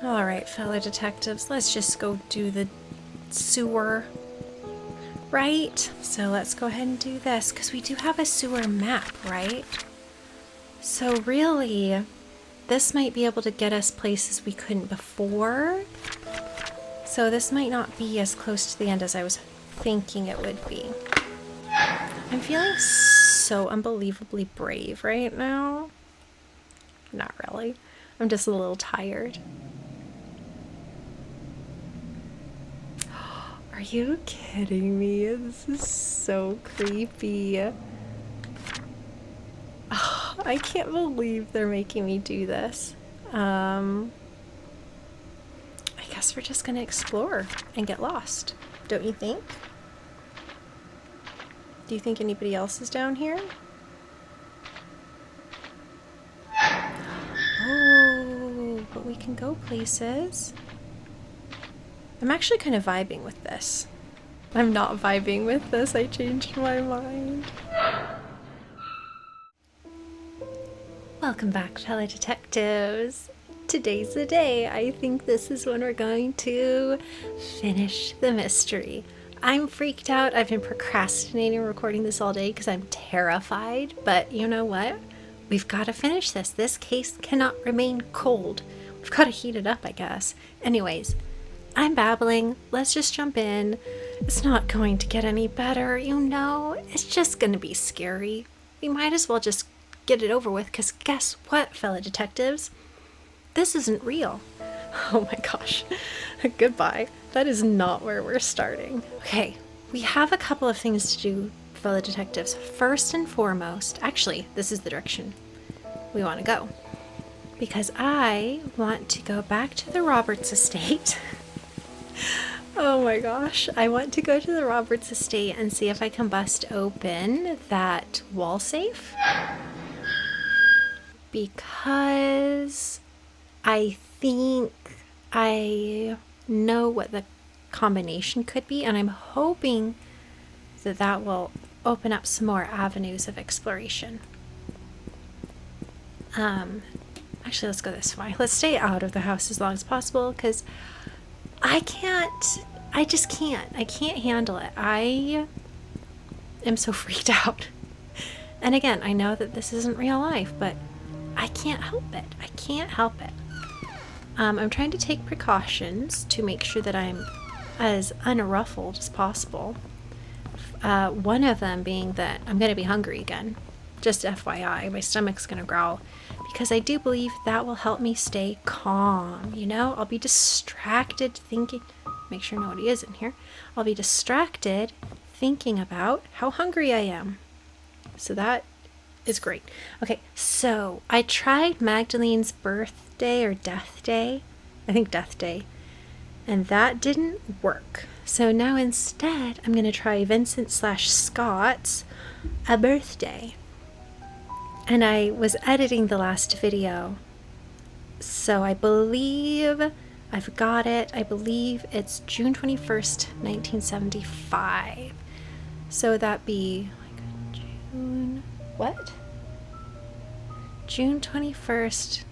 Alright, fellow detectives, let's just go do the sewer. Right? So let's go ahead and do this, because we do have a sewer map, right? So really, this might be able to get us places we couldn't before. So this might not be as close to the end as I was thinking it would be. I'm feeling so unbelievably brave right now. Not really. I'm just a little tired. Are you kidding me? This is so creepy. Oh, I can't believe they're making me do this. I guess we're just gonna explore and get lost, don't you think? Do you think anybody else is down here? Oh, but we can go places. I'm actually kind of vibing with this. I'm not vibing with this. I changed my mind. Welcome back, fellow detectives. Today's the day. I think this is when we're going to finish the mystery. I'm freaked out. I've been procrastinating recording this all day because I'm terrified. But you know what? We've got to finish this. This case cannot remain cold. We've got to heat it up, I guess. Anyways, I'm babbling. Let's just jump in. It's not going to get any better, you know. It's just going to be scary. We might as well just get it over with, because guess what, fellow detectives? This isn't real. Oh my gosh. Goodbye. That is not where we're starting. Okay, we have a couple of things to do, fellow detectives. First and foremost, actually, this is the direction we want to go. Because I want to go back to the Roberts estate. Oh my gosh. I want to go to the Roberts estate and see if I can bust open that wall safe. Because I think I know what the combination could be, and I'm hoping that that will open up some more avenues of exploration. Actually, let's go this way. Let's stay out of the house as long as possible, because I just can't. I can't handle it. I am so freaked out. And again, I know that this isn't real life, but I can't help it. I can't help it. I'm trying to take precautions to make sure that I'm as unruffled as possible. One of them being that I'm going to be hungry again. Just FYI, my stomach's going to growl. Because I do believe that will help me stay calm, you know? I'll be distracted thinking... Make sure nobody is in here. I'll be distracted thinking about how hungry I am. So that is great. Okay, so I tried Magdalene's birthday or death day. I think death day. And that didn't work. So now instead, I'm going to try Vincent/Scott's A Birthday. And I was editing the last video. So I believe I've got it. I believe it's June 21st, 1975. So that'd be like June... What? June 21st.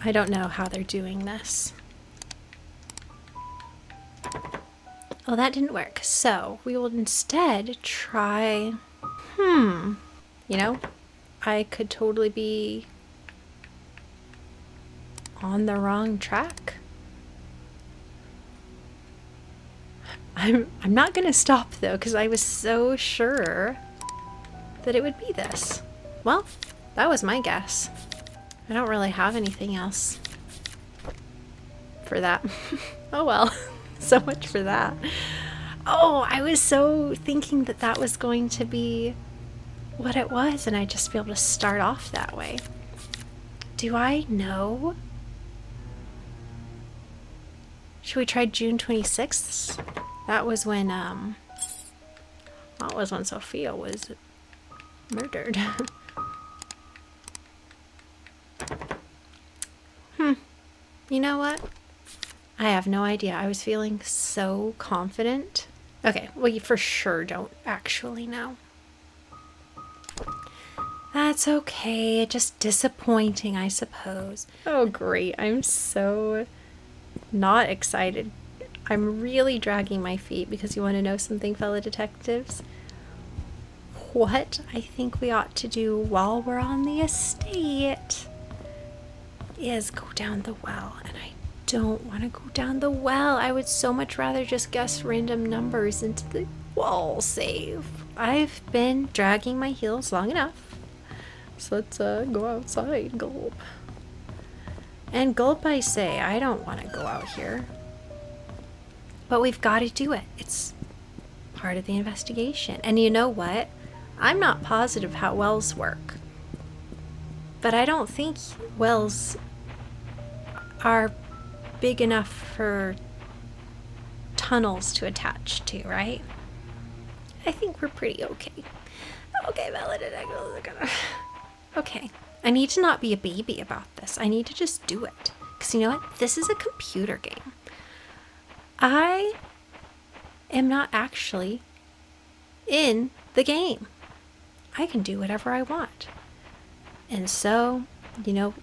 I don't know how they're doing this. Oh, that didn't work. So we will instead try... You know, I could totally be on the wrong track. I'm not gonna stop though, because I was so sure that it would be this. Well, that was my guess. I don't really have anything else for that. Oh well, so much for that. Oh, I was so thinking that that was going to be what it was, and I'd just be able to start off that way. Do I know? Should we try June 26th? That was when, that was when Sophia was murdered. You know what? I have no idea. I was feeling so confident. Okay, well, you for sure don't actually know. That's okay. Just disappointing, I suppose. Oh, great. I'm so not excited. I'm really dragging my feet because you want to know something, fellow detectives? What I think we ought to do while we're on the estate is go down the well. And I don't want to go down the well. I would so much rather just guess random numbers into the wall save. I've been dragging my heels long enough. So let's go outside. Gulp. And gulp I say, I don't want to go out here. But we've got to do it. It's part of the investigation. And you know what? I'm not positive how wells work. But I don't think wells are big enough for tunnels to attach to, right? I think we're pretty okay. Okay, okay. I need to not be a baby about this. I need to just do it. Because you know what? This is a computer game. I am not actually in the game. I can do whatever I want. And so, you know,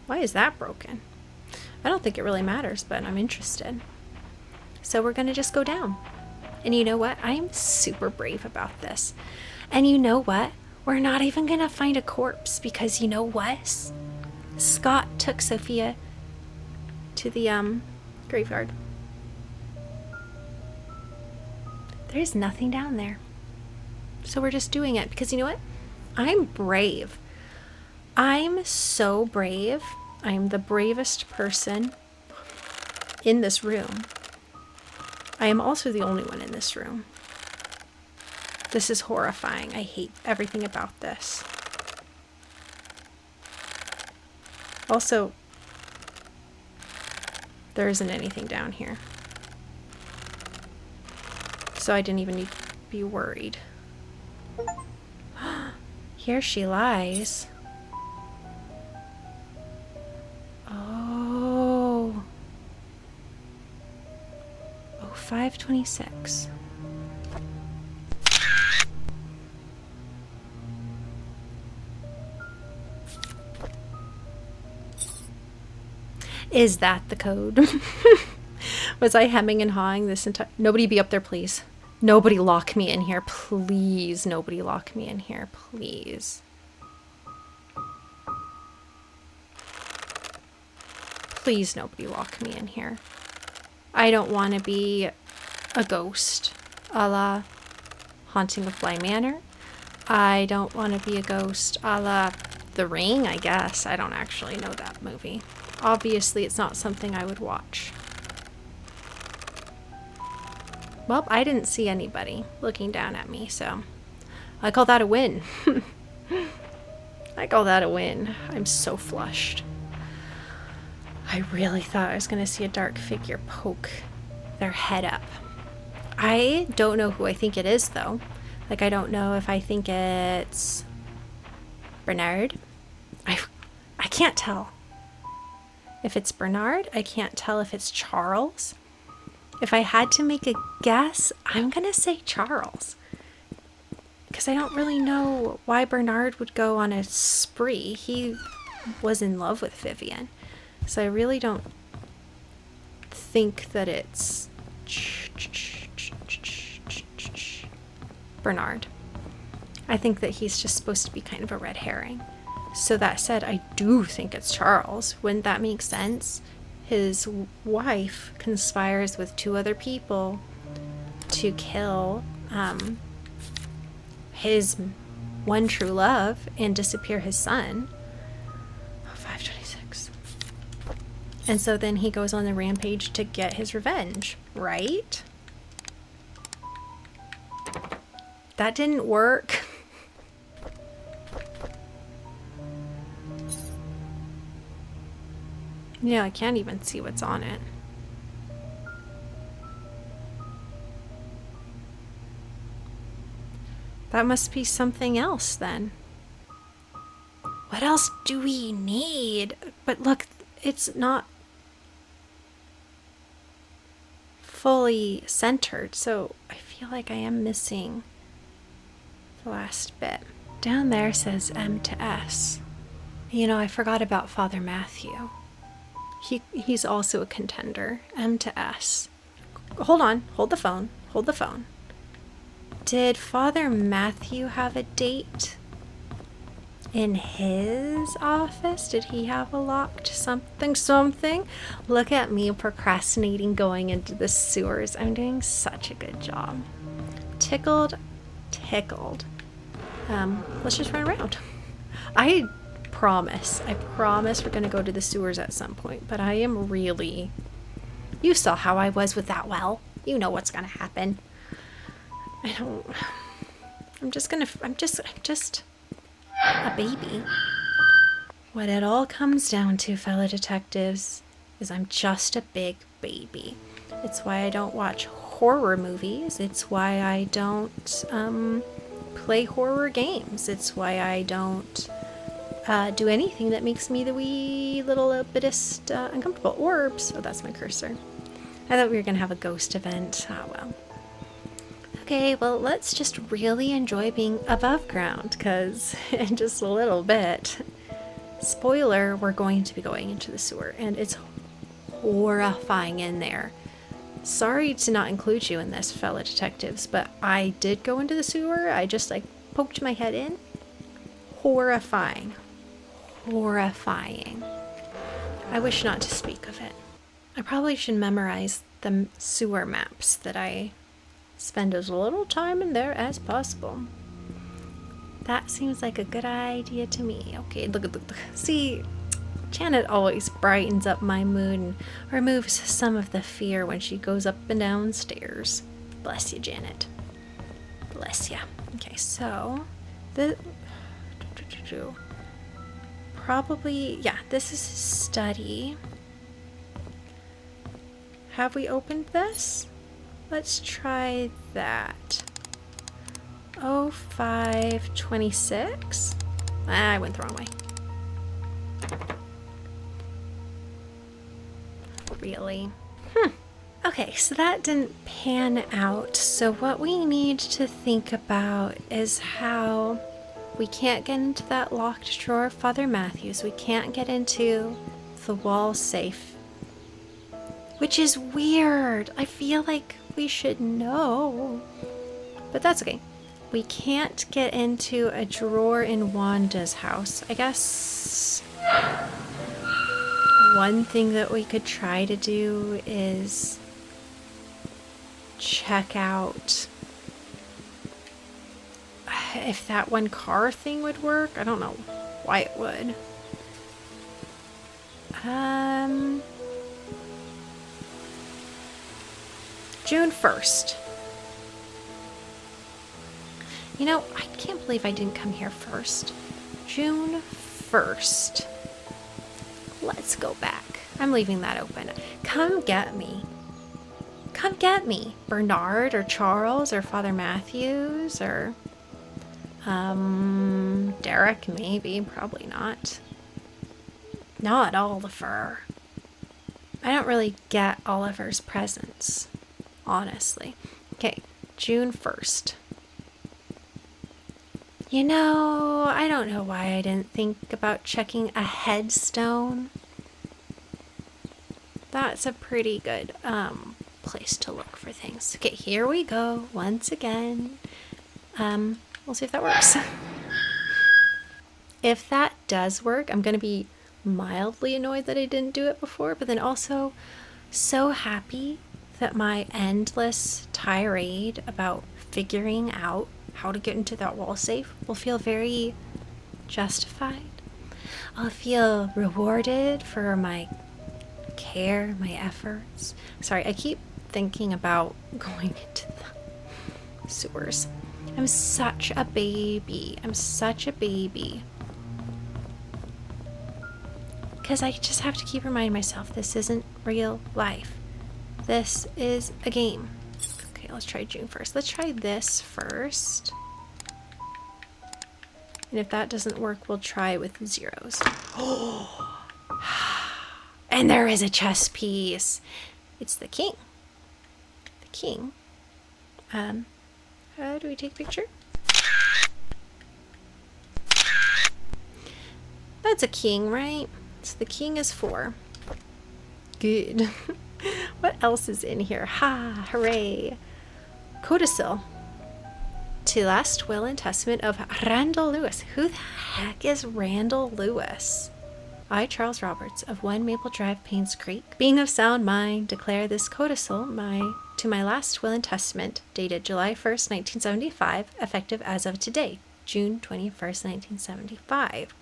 why is that broken? I don't think it really matters, but I'm interested. So we're going to just go down. And you know what? I am super brave about this. And you know what? We're not even going to find a corpse because you know what? Scott took Sophia to the graveyard. There's nothing down there. So we're just doing it because you know what? I'm brave. I'm so brave. I'm the bravest person in this room. I am also the only one in this room. This is horrifying. I hate everything about this. Also, there isn't anything down here. So I didn't even need to be worried. Here she lies. Oh. Oh, 526. Is that the code? Was I hemming and hawing this entire... Nobody be up there, please. Nobody lock me in here, please. Nobody lock me in here, please. Please, nobody lock me in here. I don't want to be a ghost, a la Haunting of Bly Manor. I don't want to be a ghost, a la The Ring, I guess. I don't actually know that movie. Obviously, it's not something I would watch. Well, I didn't see anybody looking down at me, so I call that a win. I call that a win. I'm so flushed. I really thought I was going to see a dark figure poke their head up. I don't know who I think it is, though. Like, I don't know if I think it's Bernard. I can't tell. If it's Bernard, I can't tell if it's Charles. If I had to make a guess, I'm going to say Charles. Because I don't really know why Bernard would go on a spree. He was in love with Vivian. So I really don't think that it's Bernard. I think that he's just supposed to be kind of a red herring. So that said, I do think it's Charles. Wouldn't that make sense? His wife conspires with 2 other people to kill his one true love and disappear his son. 526. And so then he goes on the rampage to get his revenge, right? That didn't work. Yeah, I can't even see what's on it. That must be something else then. What else do we need? But look, it's not fully centered, so I feel like I am missing the last bit. Down there says M to S. You know, I forgot about Father Matthew. He's also a contender. M to S. Hold on. Hold the phone. Hold the phone. Did Father Matthew have a date in his office? Did he have a locked something? Look at me procrastinating going into the sewers. I'm doing such a good job. Tickled. Let's just run around. I promise we're gonna go to the sewers at some point, but I am really... You saw how I was with that well. You know what's gonna happen. I'm just a baby. What it all comes down to, fellow detectives, is I'm just a big baby. It's why I don't watch horror movies. It's why I don't play horror games. It's why I don't do anything that makes me the wee little bitist uncomfortable. Orbs. Oh, that's my cursor. I thought we were going to have a ghost event. Oh, well. Okay, well, let's just really enjoy being above ground, because in just a little bit, spoiler, we're going to be going into the sewer, and it's horrifying in there. Sorry to not include you in this, fellow detectives, but I did go into the sewer. I just, like, poked my head in. Horrifying. I wish not to speak of it. I probably should memorize the sewer maps that I spend as little time in there as possible. That seems like a good idea to me. Okay, look. See, Janet always brightens up my mood and removes some of the fear when she goes up and down stairs. Bless you, Janet. Bless ya. Okay, so probably, yeah, this is study. Have we opened this? Let's try that. 0526. I went the wrong way. Really? Okay, so that didn't pan out. So what we need to think about is how we can't get into that locked drawer of Father Matthew's. We can't get into the wall safe, which is weird. I feel like we should know, but that's okay. We can't get into a drawer in Wanda's house. I guess one thing that we could try to do is check out if that one car thing would work. I don't know why it would. June 1st. You know, I can't believe I didn't come here first. June 1st. Let's go back. I'm leaving that open. Come get me. Come get me. Bernard or Charles or Father Matthews or Derek, maybe. Probably not. Not Oliver. I don't really get Oliver's presence, honestly. Okay, June 1st. You know, I don't know why I didn't think about checking a headstone. That's a pretty good place to look for things. Okay, here we go once again. We'll see if that works. If that does work, I'm going to be mildly annoyed that I didn't do it before, but then also so happy that my endless tirade about figuring out how to get into that wall safe will feel very justified. I'll feel rewarded for my care, my efforts. Sorry, I keep thinking about going into the sewers. I'm such a baby. Because I just have to keep reminding myself this isn't real life. This is a game. Okay, let's try June 1st. Let's try this first. And if that doesn't work, we'll try with zeros. Oh! And there is a chess piece. It's the king. The king. How do we take a picture? That's a king, right? So the king is 4. Good. What else is in here? Ha! Hooray! Codicil. To last will and testament of Randall Lewis. Who the heck is Randall Lewis? I, Charles Roberts, of 1 Maple Drive, Painscreek, being of sound mind, declare this codicil to my last will and testament, dated July 1st, 1975, effective as of today, June 21st, 1975.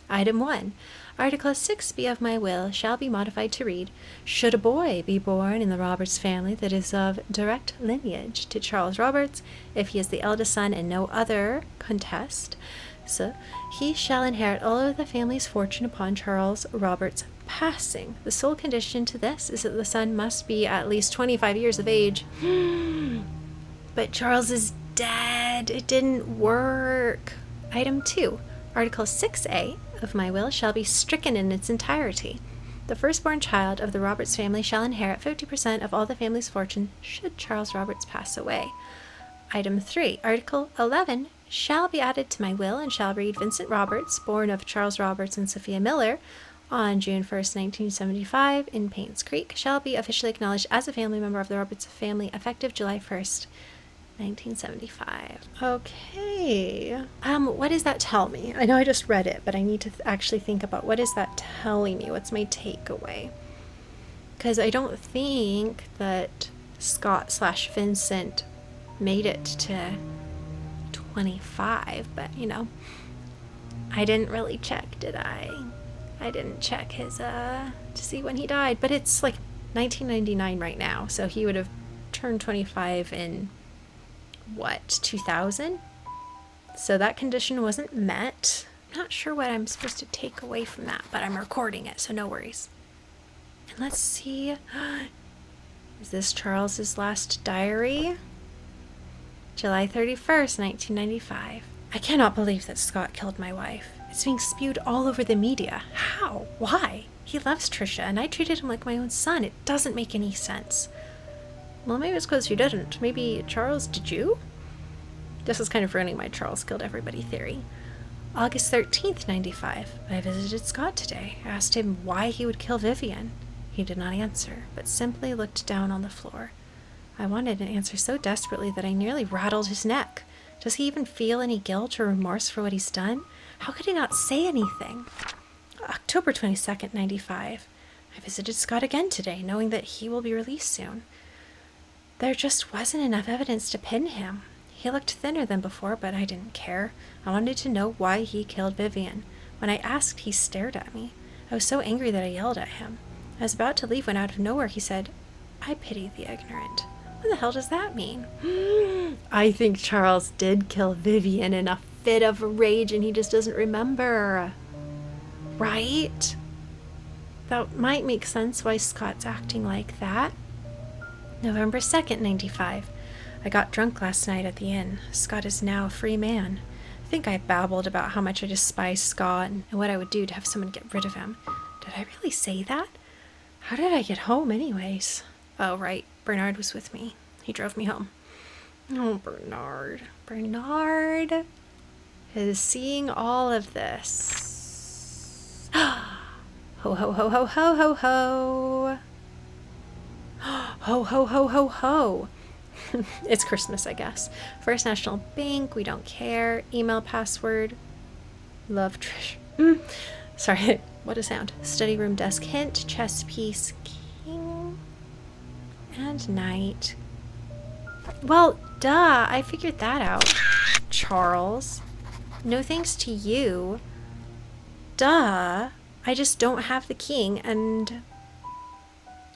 Item 1. Article 6b of my will shall be modified to read, should a boy be born in the Roberts family that is of direct lineage to Charles Roberts, if he is the eldest son and no other contest, so he shall inherit all of the family's fortune upon Charles Roberts' passing. The sole condition to this is that the son must be at least 25 years of age. But Charles is dead. It didn't work. Item 2. Article 6a of my will shall be stricken in its entirety. The firstborn child of the Roberts family shall inherit 50% of all the family's fortune should Charles Roberts pass away. Item 3. Article 11 shall be added to my will and shall read Vincent Roberts, born of Charles Roberts and Sophia Miller, on June 1st, 1975, in Painscreek, shall be officially acknowledged as a family member of the Roberts family effective July 1st, 1975. Okay. What does that tell me? I know I just read it, but I need to actually think about what is that telling me? What's my takeaway? Because I don't think that Scott/Vincent made it to 25, but I didn't really check, did I? I didn't check his to see when he died, but it's like 1999 right now, so he would have turned 25 in what, 2000? So that condition wasn't met. I'm not sure what I'm supposed to take away from that, but I'm recording it, so no worries. And let's see, is this Charles's last diary? July 31st, 1995. I cannot believe that Scott killed my wife. It's being spewed all over the media. How? Why? He loves Trisha, and I treated him like my own son. It doesn't make any sense. Well, maybe it's because you didn't. Maybe, Charles, did you? This is kind of ruining my Charles killed everybody theory. August 13th, 95. I visited Scott today. I asked him why he would kill Vivian. He did not answer, but simply looked down on the floor. I wanted an answer so desperately that I nearly rattled his neck. Does he even feel any guilt or remorse for what he's done? How could he not say anything? October 22nd, 95. I visited Scott again today, knowing that he will be released soon. There just wasn't enough evidence to pin him. He looked thinner than before, but I didn't care. I wanted to know why he killed Vivian. When I asked, he stared at me. I was so angry that I yelled at him. I was about to leave when out of nowhere he said, "I pity the ignorant." What the hell does that mean? I think Charles did kill Vivian in a fit of rage and he just doesn't remember. Right? That might make sense why Scott's acting like that. November 2nd, 95. I got drunk last night at the inn. Scott is now a free man. I think I babbled about how much I despise Scott and what I would do to have someone get rid of him. Did I really say that? How did I get home anyways? Oh, right. Bernard was with me. He drove me home. Oh, Bernard. Bernard is seeing all of this. Ho, ho, ho, ho, ho, ho, ho. Ho, ho, ho, ho, ho. It's Christmas, I guess. First National Bank, we don't care. Email password. Love Trish. Sorry, what a sound. Study room desk hint. Chess piece. King. And knight. Well, duh. I figured that out. Charles. No thanks to you. Duh. I just don't have the king and...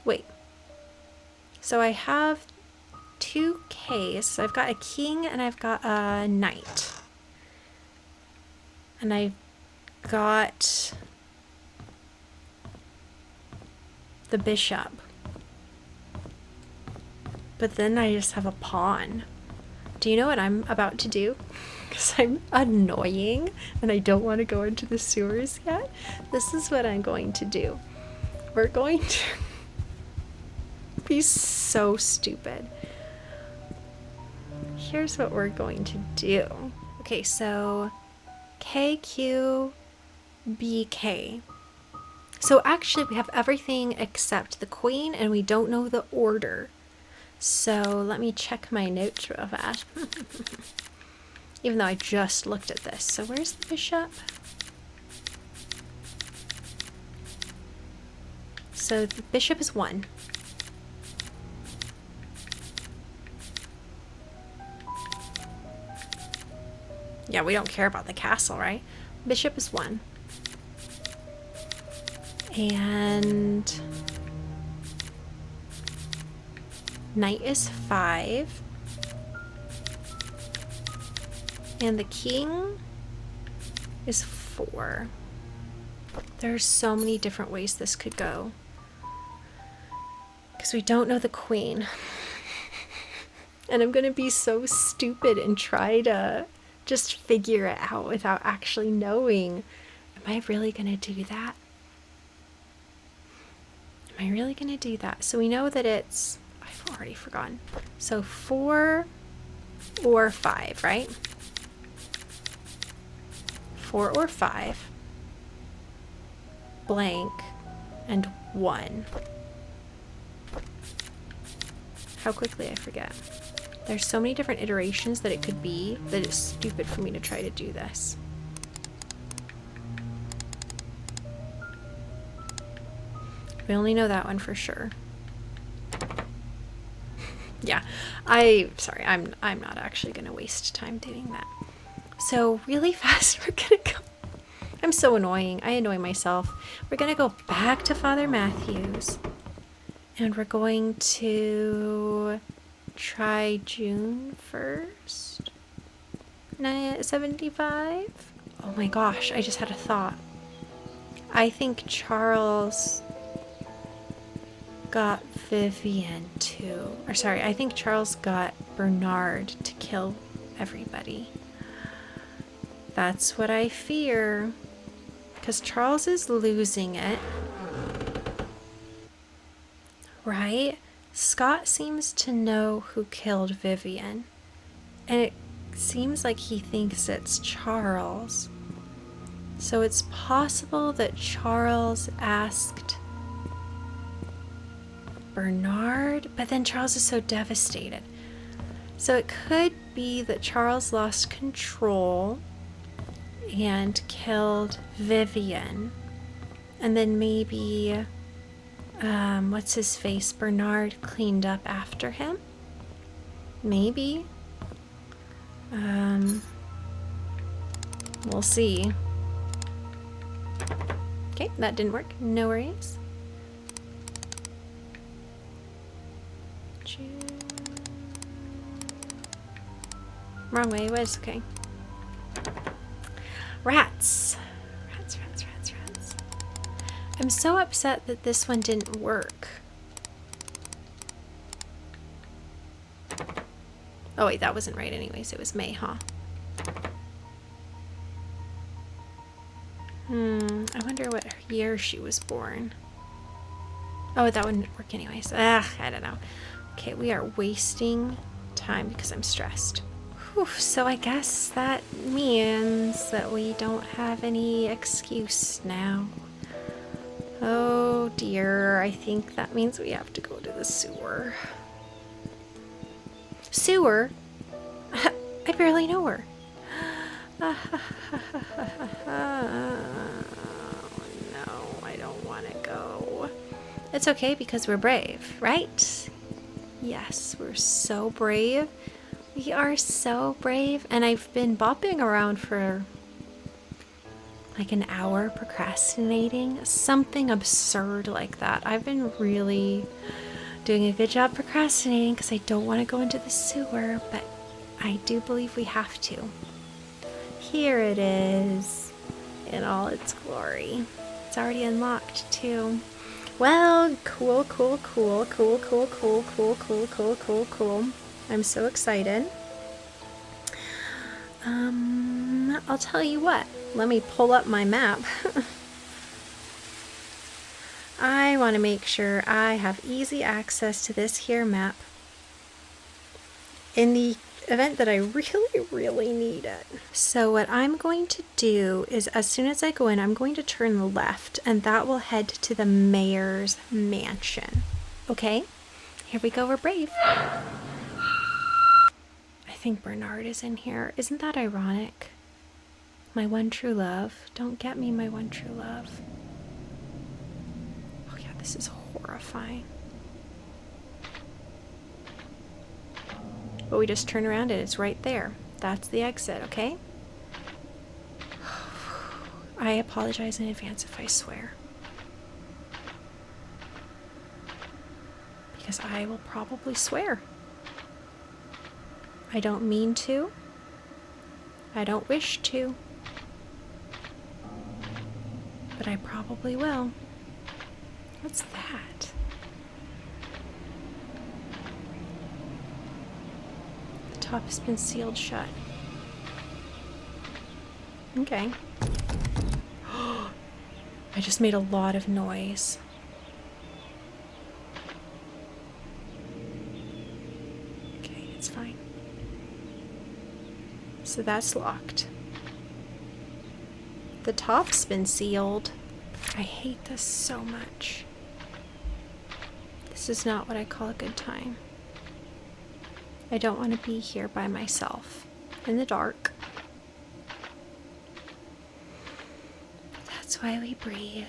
Wait. So I have 2 Ks. I've got a king and I've got a knight. And I've got the bishop. But then I just have a pawn. Do you know what I'm about to do? Because I'm annoying and I don't want to go into the sewers yet. This is what I'm going to do. We're going to be so stupid. Here's what we're going to do. Okay, so KQ BK. So actually we have everything except the queen, and we don't know the order. So let me check my notes real fast. Even though I just looked at this. So where's the bishop? So the bishop is 1. Yeah, we don't care about the castle, right? Bishop is 1. And knight is 5. And the king is 4. There's so many different ways this could go. Because we don't know the queen. And I'm going to be so stupid and try to just figure it out without actually knowing. Am I really going to do that? Am I really going to do that? So we know that it's, I've already forgotten. So 4 or 5, right? 4 or 5. Blank and 1. How quickly I forget. There's so many different iterations that it could be that it's stupid for me to try to do this. We only know that one for sure. Yeah, I'm not actually gonna waste time doing that. So really fast, we're gonna go. I'm so annoying. I annoy myself. We're gonna go back to Father Matthew's, and we're going to try June 1st, 75. Oh my gosh, I just had a thought. I think Charles got Vivian too. Or sorry, I think Charles got Bernard to kill everybody. That's what I fear. Because Charles is losing it. Right? Scott seems to know who killed Vivian. And it seems like he thinks it's Charles. So it's possible that Charles asked Bernard, but then Charles is so devastated. So it could be that Charles lost control and killed Vivian. And then maybe, what's his face? Bernard cleaned up after him? Maybe. We'll see. Okay, that didn't work. No worries. Wrong way, was okay. Rats. Rats. I'm so upset that this one didn't work. Oh wait, that wasn't right anyways. It was May, huh? I wonder what year she was born. Oh, that wouldn't work anyways. I don't know. Okay, we are wasting time because I'm stressed. Whew, so I guess that means that we don't have any excuse now. Oh dear, I think that means we have to go to the sewer. Sewer? I barely know her. Oh no, I don't want to go. It's okay because we're brave, right? Yes, we're so brave. We are so brave. And I've been bopping around for like an hour procrastinating. Something absurd like that. I've been really doing a good job procrastinating because I don't want to go into the sewer, but I do believe we have to. Here it is in all its glory. It's already unlocked too. Well, cool. I'm so excited. I'll tell you what. Let me pull up my map. I want to make sure I have easy access to this here map in the event that I really, really need it. So what I'm going to do is as soon as I go in, I'm going to turn left and that will head to the mayor's mansion. Okay, here we go, we're brave. I think Bernard is in here. Isn't that ironic? My one true love. Don't get me, my one true love. Oh yeah, this is horrifying. But we just turn around and it's right there. That's the exit, okay? I apologize in advance if I swear. Because I will probably swear. I don't mean to. I don't wish to. But I probably will. What's that? The top has been sealed shut. Okay. I just made a lot of noise. Okay, it's fine. So that's locked. The top's been sealed. I hate this so much. This is not what I call a good time. I don't want to be here by myself in the dark. That's why we breathe.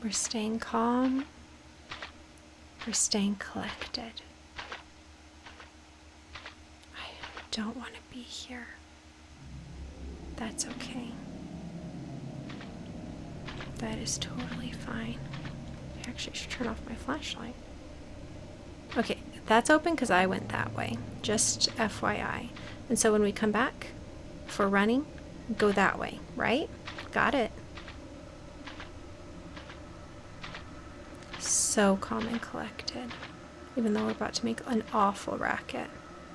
We're staying calm. We're staying collected. I don't want to be here. That's okay. That is totally fine. I actually should turn off my flashlight. Okay, that's open because I went that way. Just FYI. And so when we come back for running, go that way, right? Got it. So calm and collected. Even though we're about to make an awful racket.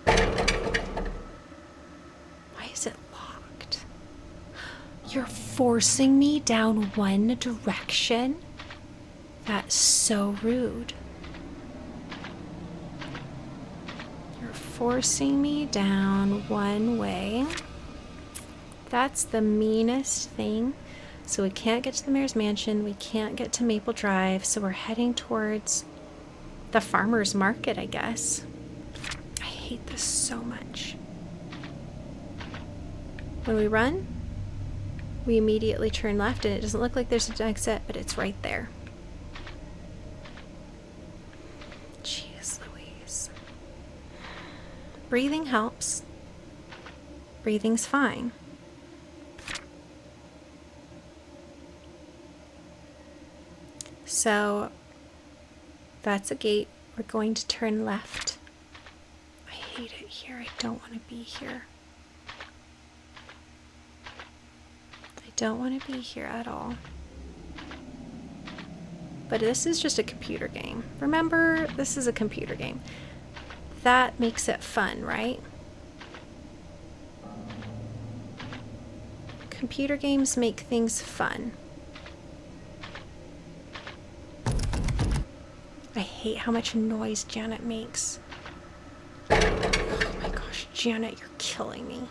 Why is it locked? You're forcing me down one direction? That's so rude. You're forcing me down one way. That's the meanest thing. So we can't get to the mayor's mansion. We can't get to Maple Drive. So we're heading towards the farmer's market, I guess. I hate this so much. When we run, we immediately turn left and it doesn't look like there's an exit, but it's right there. Jeez Louise. Breathing helps. Breathing's fine. So that's a gate. We're going to turn left. I hate it here. I don't want to be here. I don't want to be here at all. But this is just a computer game. Remember, this is a computer game. That makes it fun, right? Computer games make things fun. I hate how much noise Janet makes. Oh my gosh, Janet, you're killing me.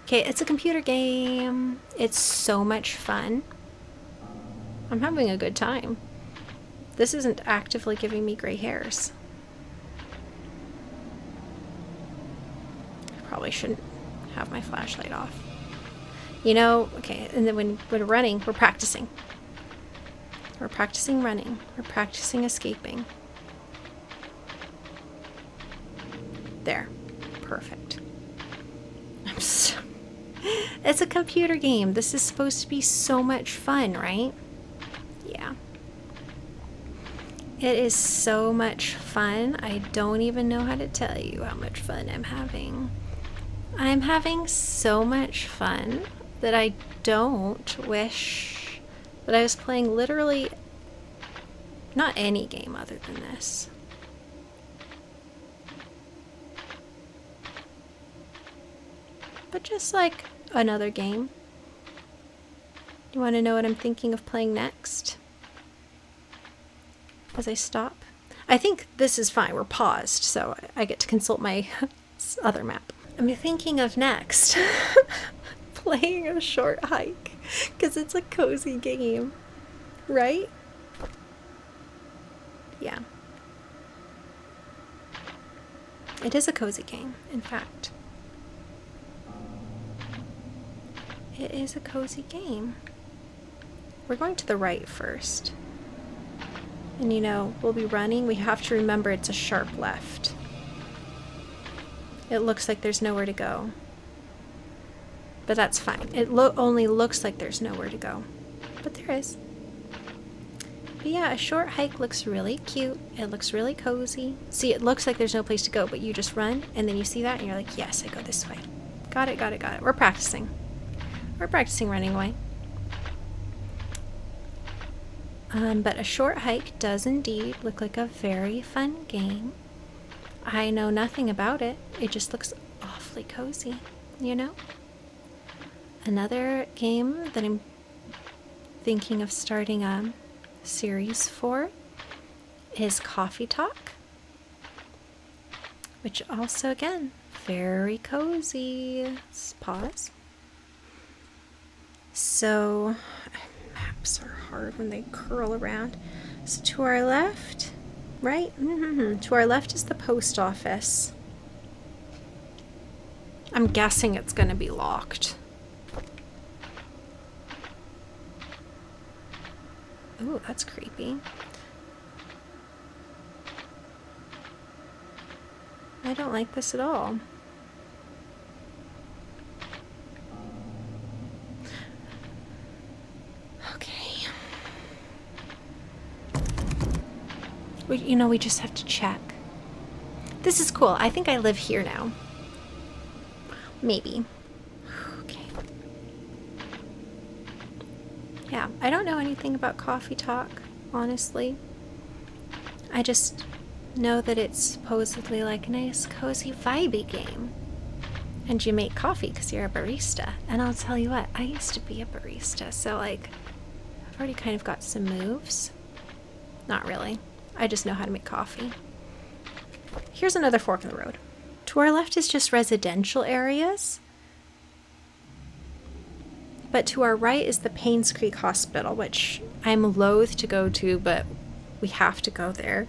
Okay, it's a computer game. It's so much fun. I'm having a good time. This isn't actively giving me gray hairs. I probably shouldn't have my flashlight off. You know, okay, and then when we're running, we're practicing. We're practicing running. We're practicing escaping. There. Perfect. It's a computer game. This is supposed to be so much fun, right? Yeah. It is so much fun. I don't even know how to tell you how much fun I'm having. I'm having so much fun that I don't wish that I was playing literally not any game other than this. But just like another game. You want to know what I'm thinking of playing next? As I stop? I think this is fine. We're paused, so I get to consult my other map. I'm thinking of next playing a short hike because it's a cozy game, right? Yeah. It is a cozy game, in fact. It is a cozy game. We're going to the right first. And you know, we'll be running. We have to remember it's a sharp left. It looks like there's nowhere to go. But that's fine. It only looks like there's nowhere to go. But there is. But yeah, a short hike looks really cute. It looks really cozy. See, it looks like there's no place to go, but you just run, and then you see that, and you're like, yes, I go this way. Got it, got it, got it. We're practicing. We're practicing running away. But a short hike does indeed look like a very fun game. I know nothing about it. It just looks awfully cozy, you know? Another game that I'm thinking of starting a series for is Coffee Talk, which also, again, very cozy. Let's pause. So, maps are hard when they curl around. So to our left, right? To our left is the post office. I'm guessing it's going to be locked. Ooh, that's creepy. I don't like this at all. Okay. We just have to check. This is cool. I think I live here now. Maybe. Okay. Yeah, I don't know anything about Coffee Talk, honestly. I just know that it's supposedly like a nice, cozy, vibey game. And you make coffee because you're a barista. And I'll tell you what, I used to be a barista, so like, I've already kind of got some moves. Not really. I just know how to make coffee. Here's another fork in the road. To our left is just residential areas. But to our right is the Painscreek Hospital, which I'm loath to go to, but we have to go there.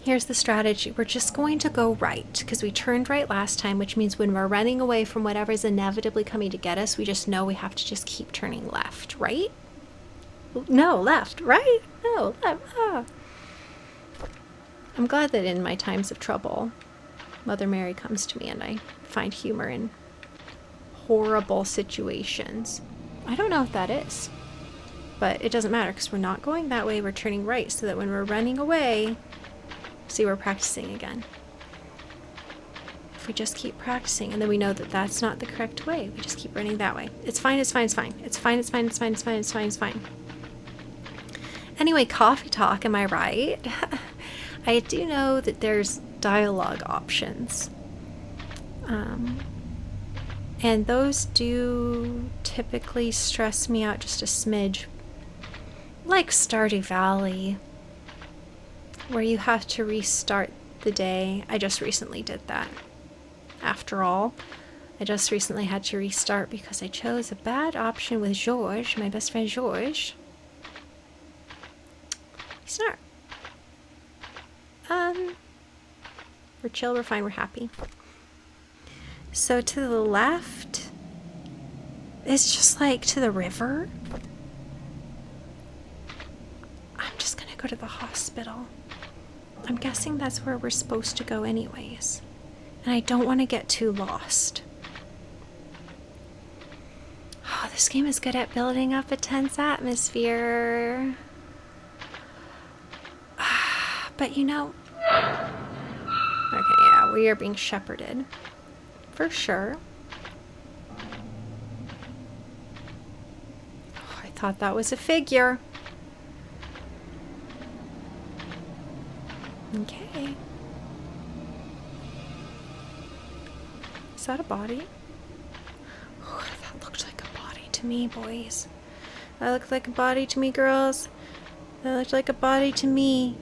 Here's the strategy. We're just going to go right, because we turned right last time, which means when we're running away from whatever's inevitably coming to get us, we just know we have to just keep turning left, right? No, left, right? No, left. Ah. I'm glad that in my times of trouble, Mother Mary comes to me and I find humor in horrible situations. I don't know if that is, but it doesn't matter because we're not going that way. We're turning right so that when we're running away, see, we're practicing again. If we just keep practicing and then we know that that's not the correct way, we just keep running that way. It's fine, it's fine, it's fine. It's fine, it's fine, it's fine, it's fine, it's fine, it's fine. Anyway, Coffee Talk, am I right? I do know that there's dialogue options. And those do typically stress me out just a smidge. Like Stardew Valley, where you have to restart the day. I just recently did that. After all, I just recently had to restart because I chose a bad option with George, my best friend George. He's not. We're chill, we're fine, we're happy. So to the left is just like to the river. I'm just gonna go to the hospital. I'm guessing that's where we're supposed to go anyways. And I don't want to get too lost. Oh, this game is good at building up a tense atmosphere. But you know... Okay, yeah, we are being shepherded. For sure. Oh, I thought that was a figure. Okay. Is that a body? Oh, that looked like a body to me, boys. That looked like a body to me, girls. That looked like a body to me.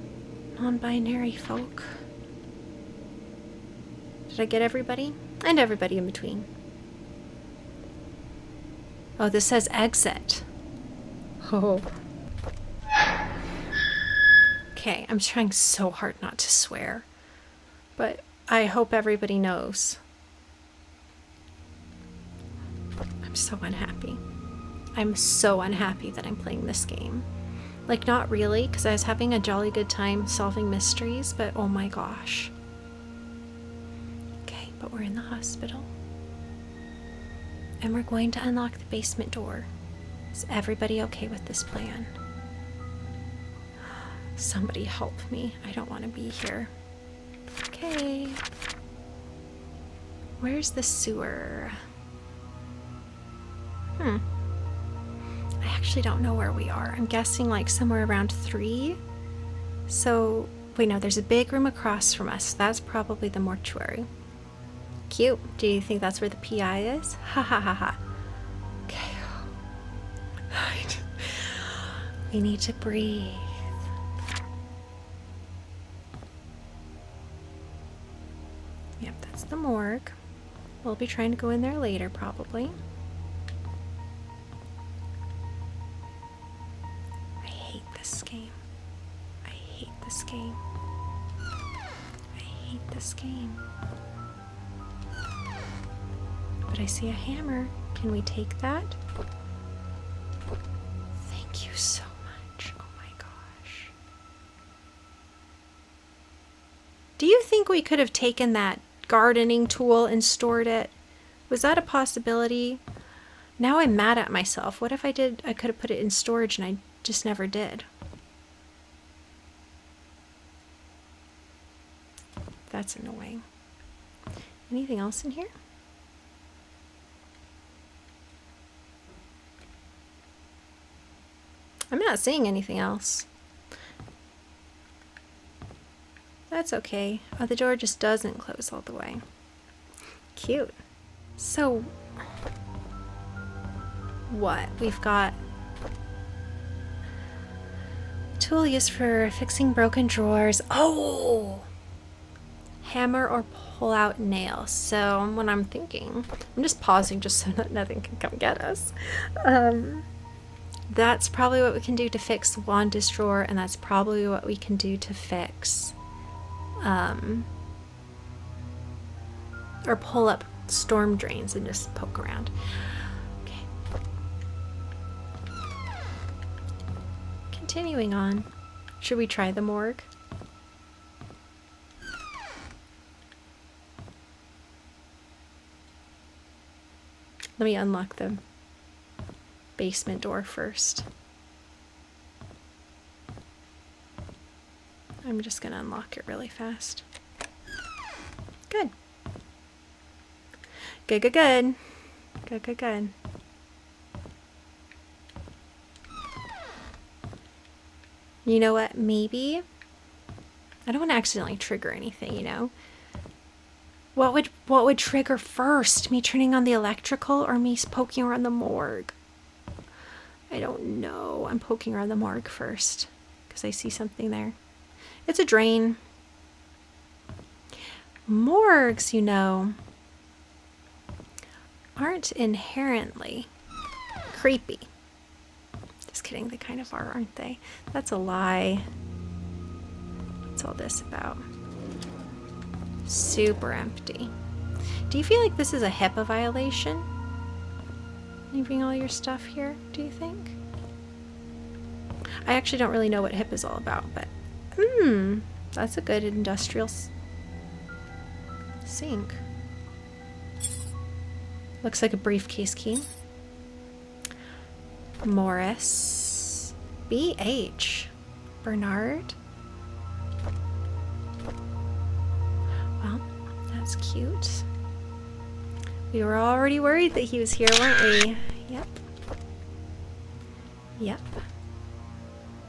non-binary folk. Did I get everybody? And everybody in between. Oh, this says exit. Oh. Okay, I'm trying so hard not to swear. But I hope everybody knows. I'm so unhappy. I'm so unhappy that I'm playing this game. Like, not really, because I was having a jolly good time solving mysteries, but oh my gosh. Okay, but we're in the hospital. And we're going to unlock the basement door. Is everybody okay with this plan? Somebody help me. I don't want to be here. Okay. Where's the sewer? I actually don't know where we are. I'm guessing like somewhere around 3. So, wait, no, there's a big room across from us. That's probably the mortuary. Cute. Do you think that's where the PI is? Ha ha ha ha. Okay. We need to breathe. Yep, that's the morgue. We'll be trying to go in there later, probably. I hate this game. I hate this game. I hate this game. But I see a hammer. Can we take that? Thank you so much. Oh my gosh. Do you think we could have taken that gardening tool and stored it? Was that a possibility? Now I'm mad at myself. What if I could have put it in storage and I just never did? That's annoying. Anything else in here? I'm not seeing anything else. That's okay. Oh, the door just doesn't close all the way. Cute. So, what? We've got a tool used for fixing broken drawers. Oh! Hammer or pull out nail. So, what I'm thinking, I'm just pausing just so that nothing can come get us. That's probably what we can do to fix the Wanda's drawer, and that's probably what we can do to fix, or pull up storm drains and just poke around. Okay. Continuing on. Should we try the morgue? Let me unlock the basement door first. I'm just gonna unlock it really fast. Good. Good, good, good. Good, good, good. You know what? Maybe I don't want to accidentally trigger anything, you know? What would trigger first? Me turning on the electrical or me poking around the morgue? I don't know. I'm poking around the morgue first because I see something there. It's a drain. Morgues, you know, aren't inherently creepy. Just kidding. They kind of are, aren't they? That's a lie. What's all this about? Super empty. Do you feel like this is a HIPAA violation? Leaving all your stuff here, do you think? I actually don't really know what HIPAA is all about, but that's a good industrial sink. Looks like a briefcase key. Morris. BH. Bernard. Well, that's cute. We were already worried that he was here, weren't we? Yep. Yep.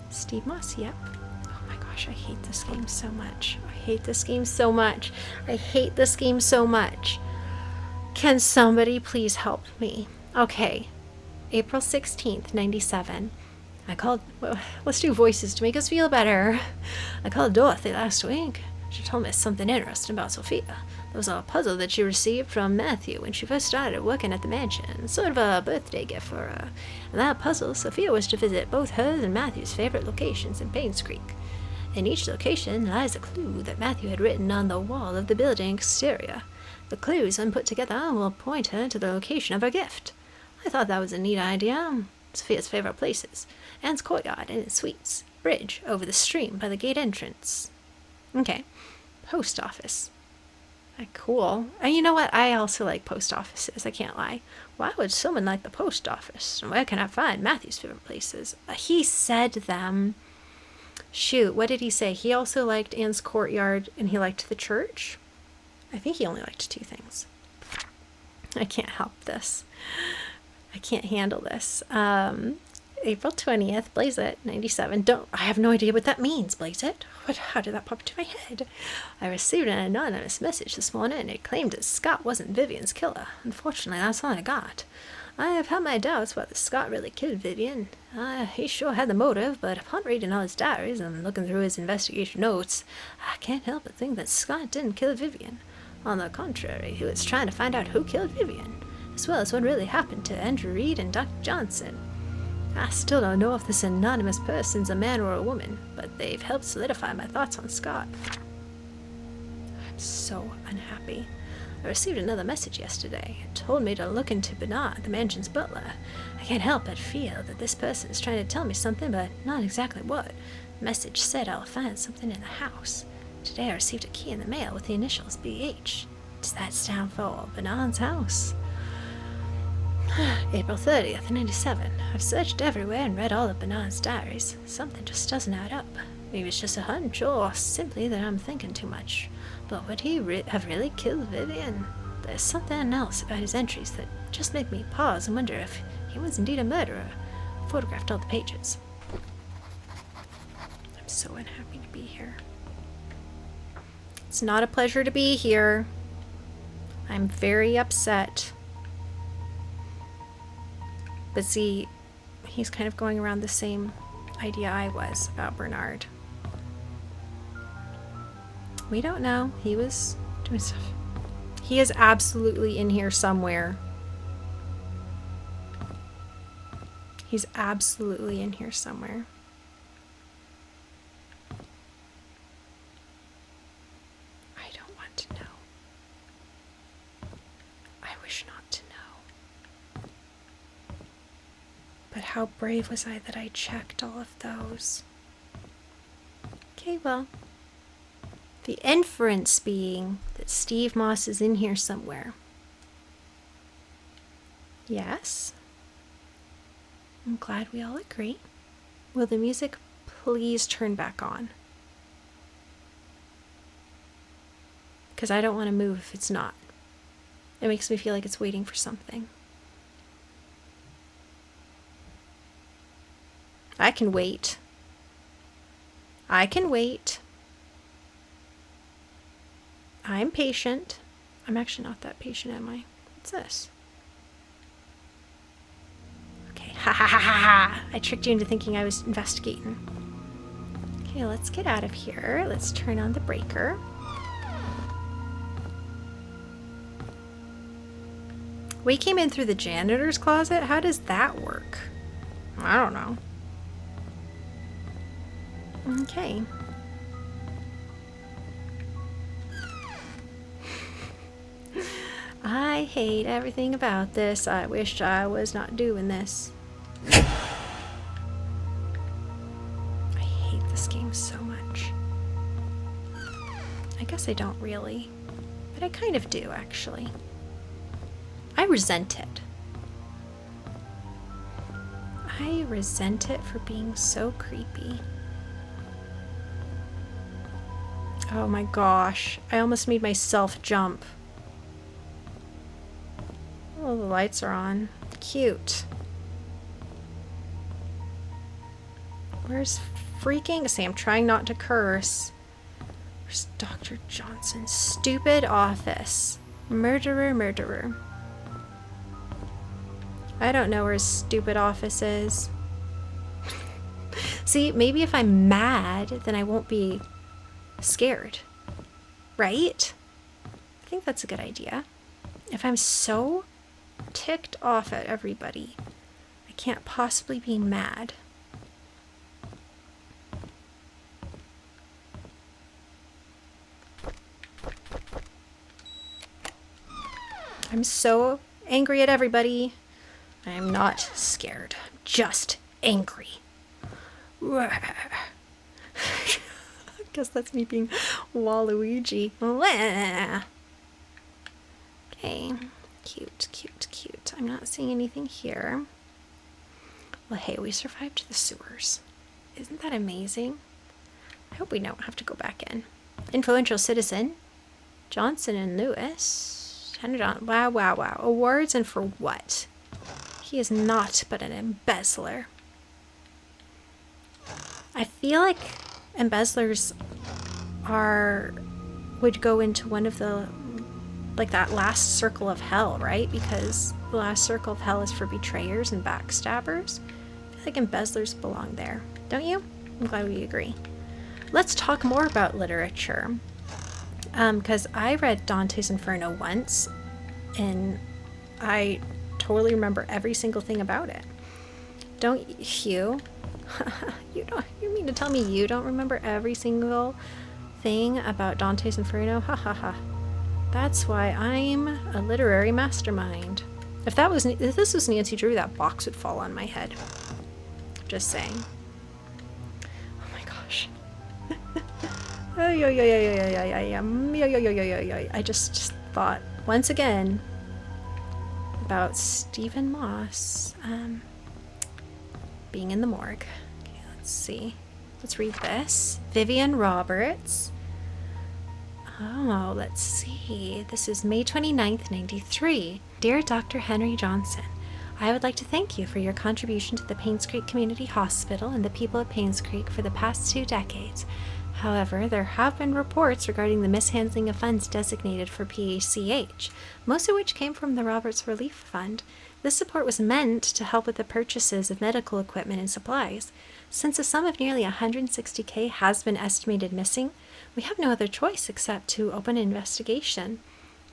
Steve Moss, yep. Oh my gosh, I hate this game so much. I hate this game so much. I hate this game so much. Can somebody please help me? Okay. April 16th, 97. Well, let's do voices to make us feel better. I called Dorothy last week. She told me something interesting about Sophia. There was a puzzle that she received from Matthew when she first started working at the mansion, sort of a birthday gift for her. And that puzzle, Sophia was to visit both hers and Matthew's favorite locations in Painscreek. In each location lies a clue that Matthew had written on the wall of the building exterior. The clues, when put together, will point her to the location of her gift. I thought that was a neat idea. Sophia's favorite places: Anne's courtyard and its suites, bridge over the stream by the gate entrance. Okay, post office. Cool. And you know what? I also like post offices, I can't lie. Why would someone like the post office? And where can I find Matthew's favorite places? He said them. Shoot, what did he say? He also liked Anne's courtyard and he liked the church? I think he only liked 2 things. I can't help this. I can't handle this. April 20th, Blaze It, 97. I have no idea what that means, Blaze It. How did that pop into my head? I received an anonymous message this morning. It claimed that Scott wasn't Vivian's killer. Unfortunately, that's all I got. I have had my doubts whether Scott really killed Vivian. He sure had the motive, but upon reading all his diaries and looking through his investigation notes, I can't help but think that Scott didn't kill Vivian. On the contrary, he was trying to find out who killed Vivian, as well as what really happened to Andrew Reed and Dr. Johnson. I still don't know if this anonymous person's a man or a woman, but they've helped solidify my thoughts on Scott. I'm so unhappy. I received another message yesterday. It told me to look into Bernard, the mansion's butler. I can't help but feel that this person is trying to tell me something, but not exactly what. The message said I'll find something in the house. Today I received a key in the mail with the initials BH. Does that stand for Bernard's house? April 30th, 97. I've searched everywhere and read all of Bernard's diaries. Something just doesn't add up. Maybe it's just a hunch, or simply that I'm thinking too much. But would he have really killed Vivian? There's something else about his entries that just make me pause and wonder if he was indeed a murderer. I photographed all the pages. I'm so unhappy to be here. It's not a pleasure to be here. I'm very upset. But see, he's kind of going around the same idea I was about Bernard. We don't know. He was doing stuff. He is absolutely in here somewhere. He's absolutely in here somewhere. I don't want to know. I wish not to know. But how brave was I that I checked all of those? Okay, well. The inference being that Steve Moss is in here somewhere. Yes. I'm glad we all agree. Will the music please turn back on? Because I don't want to move if it's not. It makes me feel like it's waiting for something. I can wait. I can wait. I'm patient. I'm actually not that patient, am I? What's this? Okay, ha ha ha ha ha! I tricked you into thinking I was investigating. Okay, let's get out of here. Let's turn on the breaker. We came in through the janitor's closet? How does that work? I don't know. Okay. I hate everything about this. I wish I was not doing this. I hate this game so much. I guess I don't really, but I kind of do, actually. I resent it. I resent it for being so creepy. Oh my gosh, I almost made myself jump. Oh, the lights are on. Cute. Where's freaking... See, I'm trying not to curse. Where's Dr. Johnson's stupid office? Murderer, murderer. I don't know where his stupid office is. See, maybe if I'm mad, then I won't be scared. Right? I think that's a good idea. If I'm so ticked off at everybody, I can't possibly be mad. I'm so angry at everybody. I'm not scared. I'm just angry. I guess that's me being Waluigi. Okay. Cute, cute, cute. I'm not seeing anything here. Well, hey, we survived the sewers. Isn't that amazing? I hope we don't have to go back in. Influential citizen. Johnson and Lewis. Wow, wow, wow. Awards, and for what? He is not but an embezzler. I feel like embezzlers would go into one of the, like, that last circle of hell, right? Because the last circle of hell is for betrayers and backstabbers. I feel like embezzlers belong there. Don't you? I'm glad we agree. Let's talk more about literature. Because I read Dante's Inferno once, and I totally remember every single thing about it. Don't you? You mean to tell me you don't remember every single thing about Dante's Inferno? Ha ha ha. That's why I'm a literary mastermind. If this was Nancy Drew, that box would fall on my head. Just saying. Oh my gosh. I just thought once again about Stephen Moss being in the morgue. Okay, let's see. Let's read this. Vivian Roberts. Oh, let's see. This is May 29th, 93. Dear Dr. Henry Johnson, I would like to thank you for your contribution to the Painscreek Community Hospital and the people of Painscreek for the past 2 decades. However, there have been reports regarding the mishandling of funds designated for PACH, most of which came from the Roberts Relief Fund. This support was meant to help with the purchases of medical equipment and supplies. Since a sum of nearly $160K has been estimated missing, we have no other choice except to open an investigation.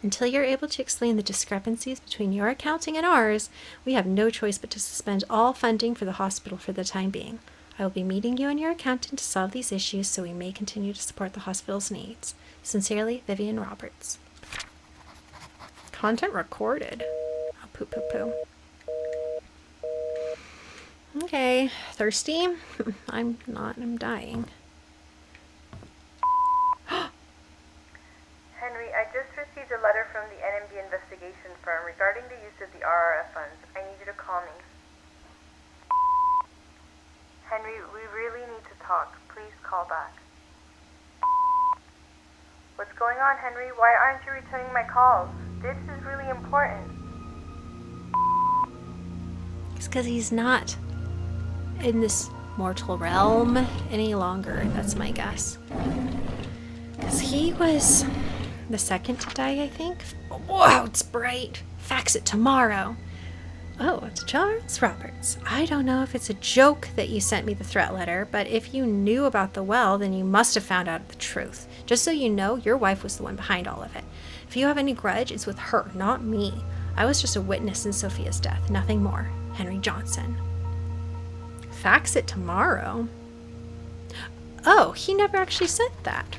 Until you're able to explain the discrepancies between your accounting and ours, we have no choice but to suspend all funding for the hospital for the time being. I will be meeting you and your accountant to solve these issues so we may continue to support the hospital's needs. Sincerely, Vivian Roberts. Content recorded. Oh, poo poo poo. Okay, thirsty? I'm not, I'm dying. Henry, I just received a letter from the NMB investigation firm regarding the use of the RRF funds. I need you to call me. Henry, we really need to talk. Please call back. What's going on, Henry? Why aren't you returning my calls? This is really important. It's because he's not in this mortal realm any longer. That's my guess. Because he was the second to die, I think. Wow, it's bright. Fax it tomorrow. Oh, it's Charles Roberts. I don't know if it's a joke that you sent me the threat letter, but if you knew about the well, then you must have found out the truth. Just so you know, your wife was the one behind all of it. If you have any grudge, it's with her, not me. I was just a witness in Sophia's death, nothing more. Henry Johnson. Fax it tomorrow? Oh, he never actually sent that.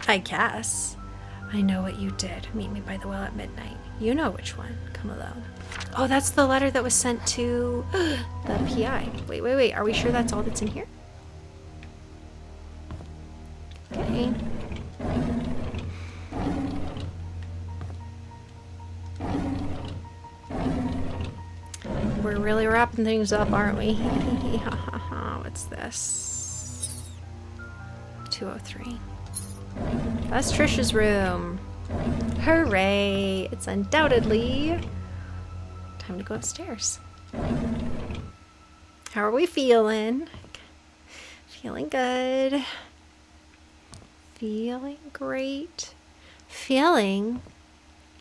I guess. I know what you did. Meet me by the well at midnight. You know which one. Come alone. Oh, that's the letter that was sent to the PI. Wait. Are we sure that's all that's in here? Okay. We're really wrapping things up, aren't we? What's this? 203. That's Trisha's room. Hooray! It's undoubtedly time to go upstairs. How are we feeling? Feeling good. Feeling great. Feeling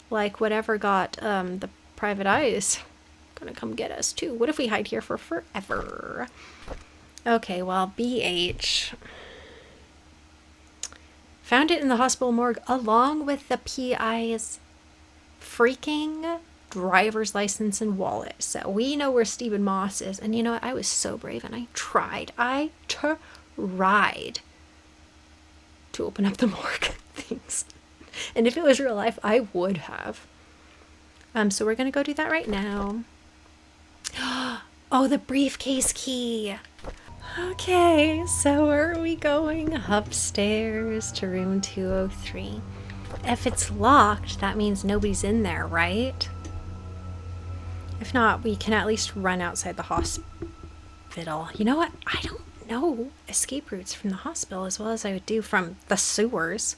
like whatever got the private eyes gonna come get us too. What if we hide here for forever? Okay, well, BH. Found it in the hospital morgue along with the PI's freaking driver's license and wallet. So we know where Stephen Moss is. And you know what? I was so brave and I tried. I tried to open up the morgue things. And if it was real life, I would have. So we're going to go do that right now. Oh, the briefcase key. Okay, so where are we going? Upstairs to room 203. If it's locked, that means nobody's in there, right? If not, we can at least run outside the hospital. You know what? I don't know escape routes from the hospital as well as I would do from the sewers.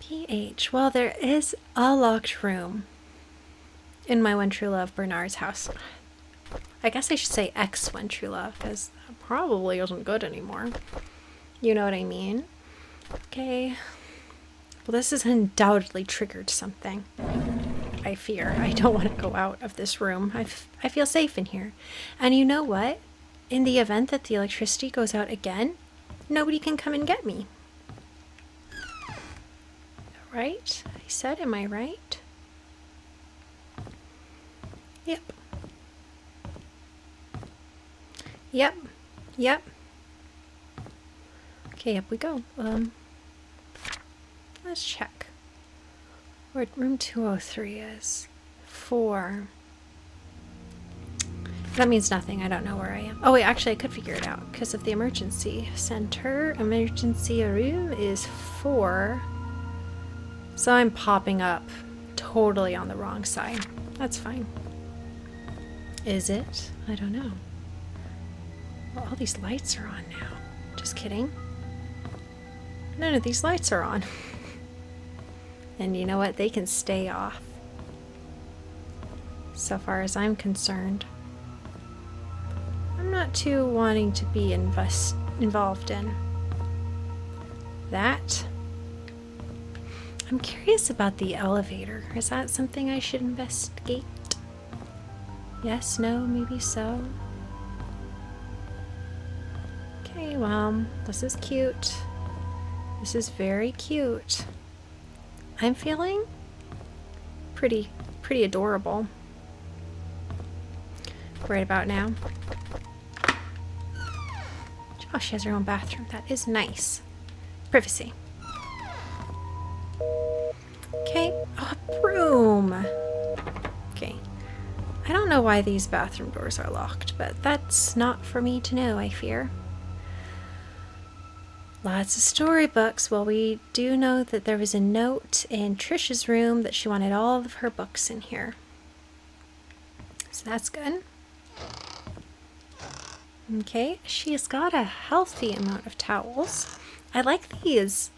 PH. Well, there is a locked room in my One True Love Bernard's house. I guess I should say ex One True Love, because that probably isn't good anymore. You know what I mean? Okay. Well, this has undoubtedly triggered something. I fear. I don't want to go out of this room. I feel safe in here. And you know what? In the event that the electricity goes out again, nobody can come and get me. Right? I said, am I right? Yep. Yep. Yep. Okay, up we go. Let's check. Where room 203 is. 4. That means nothing. I don't know where I am. Oh wait, actually I could figure it out because of the emergency center. Emergency room is 4. So I'm popping up totally on the wrong side. That's fine. Is it? I don't know. Well, all these lights are on now. Just kidding. None of these lights are on. And you know what? They can stay off. So far as I'm concerned. I'm not too wanting to be involved in that. I'm curious about the elevator. Is that something I should investigate? Yes, no, maybe so. Okay, well, this is cute. This is very cute. I'm feeling pretty adorable right about now. Josh has her own bathroom. That is nice. Privacy. Okay. Oh, a broom. Okay. I don't know why these bathroom doors are locked, but that's not for me to know, I fear. Lots of storybooks. Well, we do know that there was a note in Trisha's room that she wanted all of her books in here. So that's good. Okay, she's got a healthy amount of towels. I like these.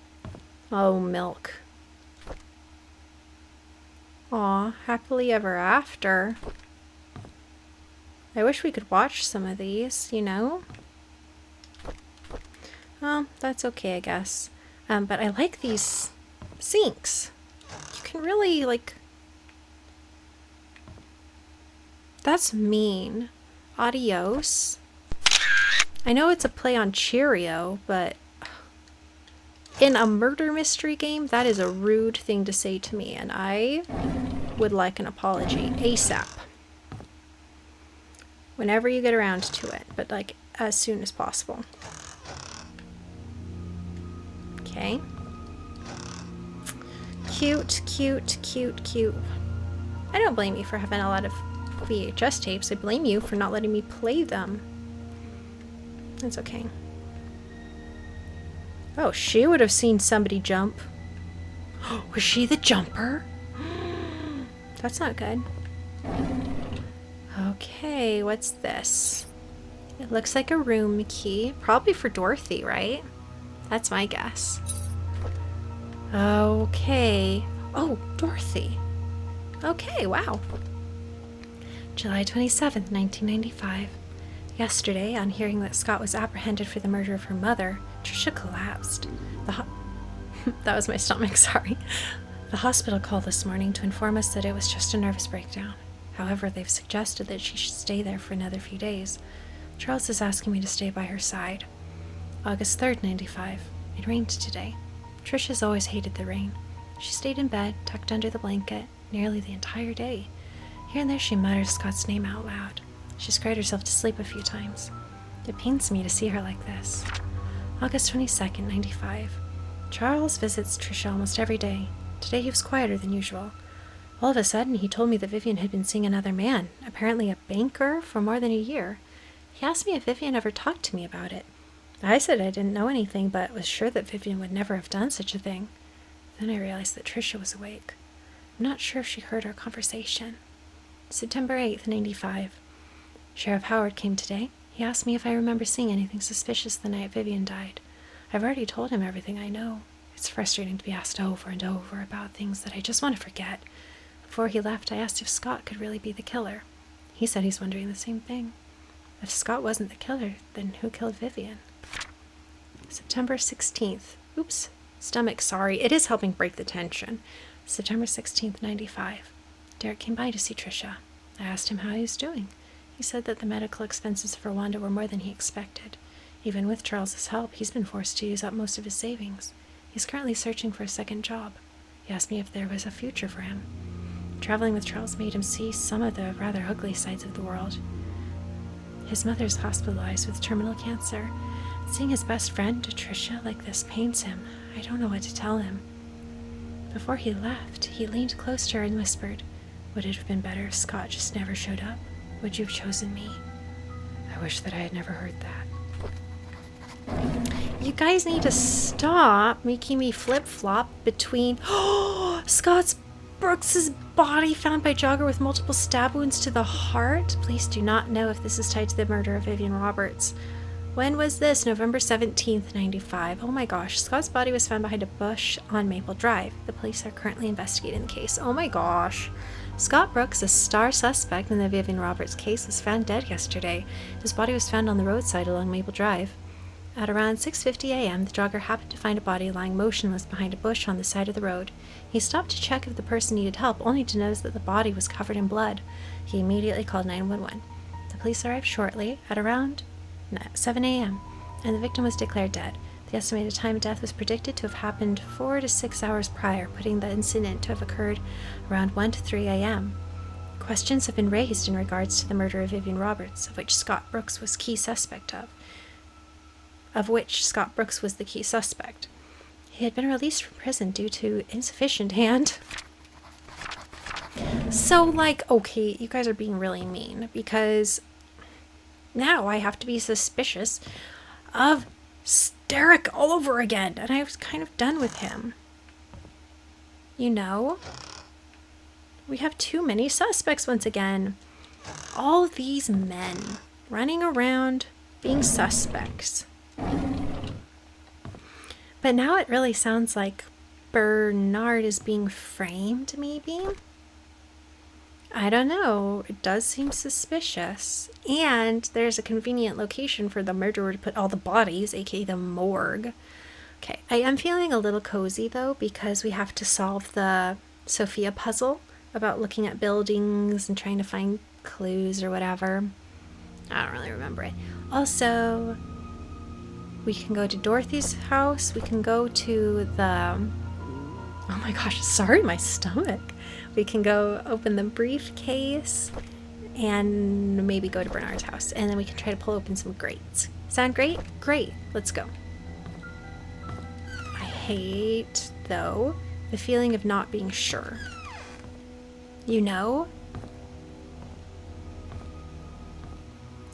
Oh, milk. Aw, happily ever after. I wish we could watch some of these, you know? Well, that's okay, I guess. But I like these sinks. You can really, like... That's mean. Adios. I know it's a play on Cheerio, but... in a murder mystery game, that is a rude thing to say to me, and I would like an apology ASAP. Whenever you get around to it, but like as soon as possible. Okay. Cute, cute, cute, cute. I don't blame you for having a lot of VHS tapes. I blame you for not letting me play them. That's okay. Oh, she would have seen somebody jump. Was she the jumper? That's not good. Okay, what's this? It looks like a room key. Probably for Dorothy, right? That's my guess. Okay. Oh, Dorothy. Okay, wow. July 27th, 1995. Yesterday, on hearing that Scott was apprehended for the murder of her mother, Trisha collapsed. That was my stomach, sorry. The hospital called this morning to inform us that it was just a nervous breakdown. However, they've suggested that she should stay there for another few days. Charles is asking me to stay by her side. August 3rd, 95. It rained today. Trisha's always hated the rain. She stayed in bed, tucked under the blanket, nearly the entire day. Here and there she mutters Scott's name out loud. She's cried herself to sleep a few times. It pains me to see her like this. August 22nd, 95. Charles visits Trisha almost every day. Today he was quieter than usual. All of a sudden, he told me that Vivian had been seeing another man, apparently a banker, for more than a year. He asked me if Vivian ever talked to me about it. I said I didn't know anything, but was sure that Vivian would never have done such a thing. Then I realized that Trisha was awake. I'm not sure if she heard our conversation. September 8th, 95. Sheriff Howard came today. He asked me if I remember seeing anything suspicious the night Vivian died. I've already told him everything I know. It's frustrating to be asked over and over about things that I just want to forget. Before he left, I asked if Scott could really be the killer. He said he's wondering the same thing. If Scott wasn't the killer, then who killed Vivian? September 16th. Oops. Stomach, sorry. It is helping break the tension. September 16th, 95. Derek came by to see Trisha. I asked him how he was doing. He said that the medical expenses for Wanda were more than he expected. Even with Charles's help, he's been forced to use up most of his savings. He's currently searching for a second job. He asked me if there was a future for him. Traveling with Charles made him see some of the rather ugly sides of the world. His mother's hospitalized with terminal cancer. Seeing his best friend, Trisha, like this pains him. I don't know what to tell him. Before he left, he leaned close to her and whispered, "Would it have been better if Scott just never showed up? Would you have chosen me?" I wish that I had never heard that. You guys need to stop making me flip-flop between Scott Brooks's body found by jogger with multiple stab wounds to the heart. Police do not know if this is tied to the murder of Vivian Roberts. When was this? November 17th, 95. Oh my gosh. Scott's body was found behind a bush on Maple Drive. The police are currently investigating the case. Oh my gosh. Scott Brooks, a star suspect in the Vivian Roberts case, was found dead yesterday. His body was found on the roadside along Maple Drive. At around 6:50 a.m., the jogger happened to find a body lying motionless behind a bush on the side of the road. He stopped to check if the person needed help, only to notice that the body was covered in blood. He immediately called 911. The police arrived shortly, at around 7 a.m., and the victim was declared dead. The estimated time of death was predicted to have happened 4 to 6 hours prior, putting the incident to have occurred around 1 to 3 a.m. Questions have been raised in regards to the murder of Vivian Roberts, of which Scott Brooks was the key suspect. He had been released from prison due to insufficient hand. So, okay, you guys are being really mean, because now I have to be suspicious of Derek all over again, and I was kind of done with him. You know? We have too many suspects once again. All these men running around being suspects. But now it really sounds like Bernard is being framed, maybe? I don't know. It does seem suspicious. And there's a convenient location for the murderer to put all the bodies, aka the morgue. Okay, I am feeling a little cozy, though, because we have to solve the Sophia puzzle about looking at buildings and trying to find clues or whatever. I don't really remember it. Also, we can go to Dorothy's house. We can go to the... Oh my gosh, sorry, my stomach. We can go open the briefcase and maybe go to Bernard's house. And then we can try to pull open some grates. Sound great? Great. Let's go. I hate, though, the feeling of not being sure. You know?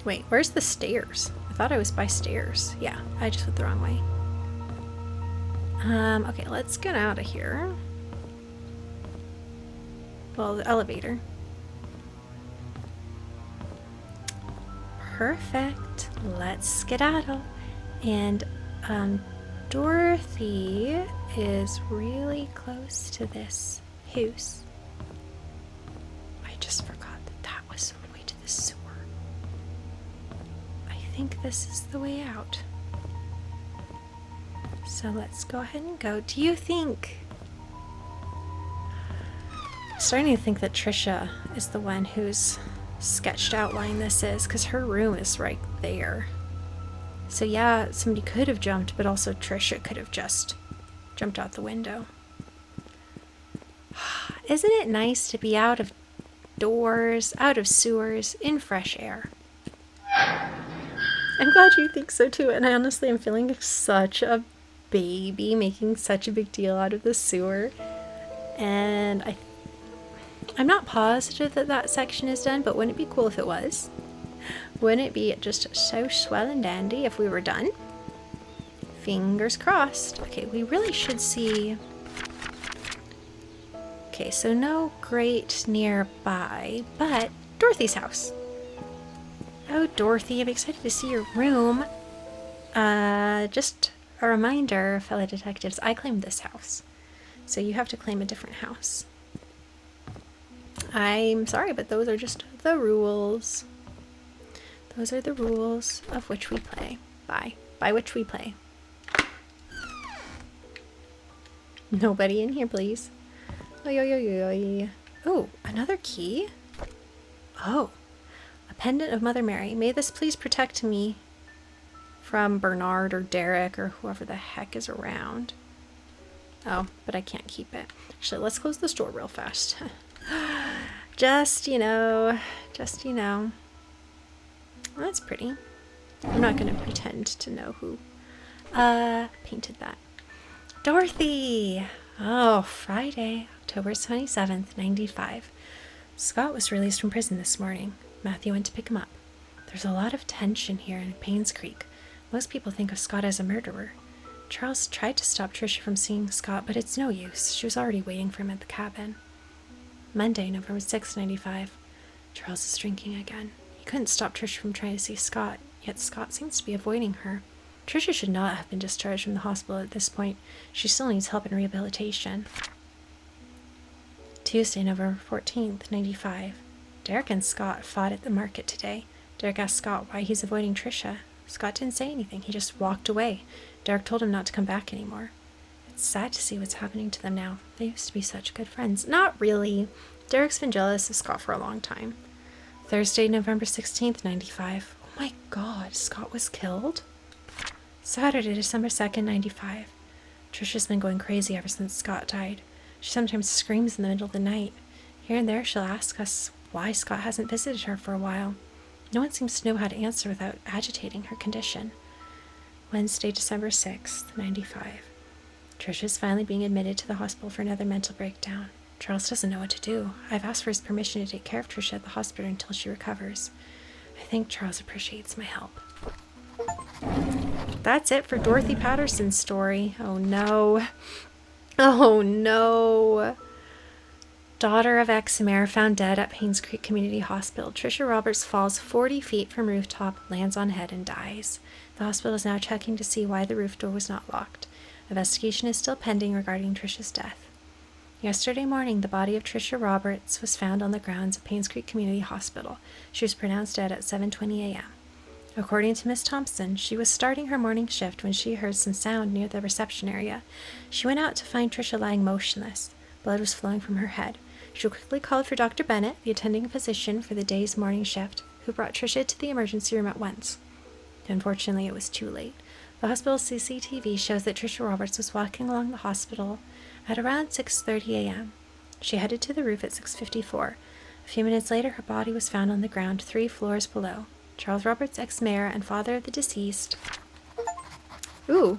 Wait, where's the stairs? I thought I was by stairs. Yeah, I just went the wrong way. Okay, let's get out of here. Well, the elevator. Perfect. Let's skedaddle. And, Dorothy is really close to this house. I just forgot that that was the way to the sewer. I think this is the way out. So let's go ahead and go. Do you think Starting to think that Trisha is the one whose sketched outline this is, because her room is right there. So yeah, somebody could have jumped, but also Trisha could have just jumped out the window. Isn't it nice to be out of doors, out of sewers, in fresh air? I'm glad you think so too, and I honestly am feeling such a baby making such a big deal out of the sewer. And I'm not positive that that section is done, but wouldn't it be cool if it was? Wouldn't it be just so swell and dandy if we were done? Fingers crossed. Okay, we really should see... Okay, so no grate nearby, but Dorothy's house. Oh, Dorothy, I'm excited to see your room. Just a reminder, fellow detectives, I claimed this house. So you have to claim a different house. I'm sorry, but those are just the rules. Those are the rules of which we play. By which we play. Nobody in here, please. Oy, oy, oy, oy. Oh, another key? Oh, a pendant of Mother Mary. May this please protect me from Bernard or Derek or whoever the heck is around. Oh, but I can't keep it. Actually, let's close the store real fast. Just, you know. Well, that's pretty. I'm not going to pretend to know who painted that. Dorothy! Oh, Friday, October 27th, 95. Scott was released from prison this morning. Matthew went to pick him up. There's a lot of tension here in Painscreek. Most people think of Scott as a murderer. Charles tried to stop Tricia from seeing Scott, but it's no use. She was already waiting for him at the cabin. Monday, November 6th, 95. Charles is drinking again. He couldn't stop Tricia from trying to see Scott, yet Scott seems to be avoiding her. Tricia should not have been discharged from the hospital at this point. She still needs help in rehabilitation. Tuesday, November 14th, 95. Derek and Scott fought at the market today. Derek asked Scott why he's avoiding Tricia. Scott didn't say anything. He just walked away. Derek told him not to come back anymore. It's sad to see what's happening to them now. They used to be such good friends. Not really. Derek's been jealous of Scott for a long time. Thursday, November 16th, 95. Oh my god, Scott was killed? Saturday, December 2nd, 95. Tricia's been going crazy ever since Scott died. She sometimes screams in the middle of the night. Here and there she'll ask us why Scott hasn't visited her for a while. No one seems to know how to answer without agitating her condition. Wednesday, December 6th, 95. Tricia's finally being admitted to the hospital for another mental breakdown. Charles doesn't know what to do. I've asked for his permission to take care of Tricia at the hospital until she recovers. I think Charles appreciates my help. That's it for Dorothy Patterson's story. Oh no. Oh no. Daughter of ex-mayor found dead at Painscreek Community Hospital. Tricia Roberts falls 40 feet from rooftop, lands on head, and dies. The hospital is now checking to see why the roof door was not locked. Investigation is still pending regarding Tricia's death. Yesterday morning, the body of Tricia Roberts was found on the grounds of Painscreek Community Hospital. She was pronounced dead at 7:20 a.m. According to Miss Thompson, she was starting her morning shift when she heard some sound near the reception area. She went out to find Tricia lying motionless. Blood was flowing from her head. She quickly called for Dr. Bennett, the attending physician for the day's morning shift, who brought Tricia to the emergency room at once. Unfortunately, it was too late. The hospital CCTV shows that Tricia Roberts was walking along the hospital at around 6:30 a.m. She headed to the roof at 6:54. A few minutes later, her body was found on the ground 3 floors below. Charles Roberts, ex-mayor and father of the deceased. Ooh.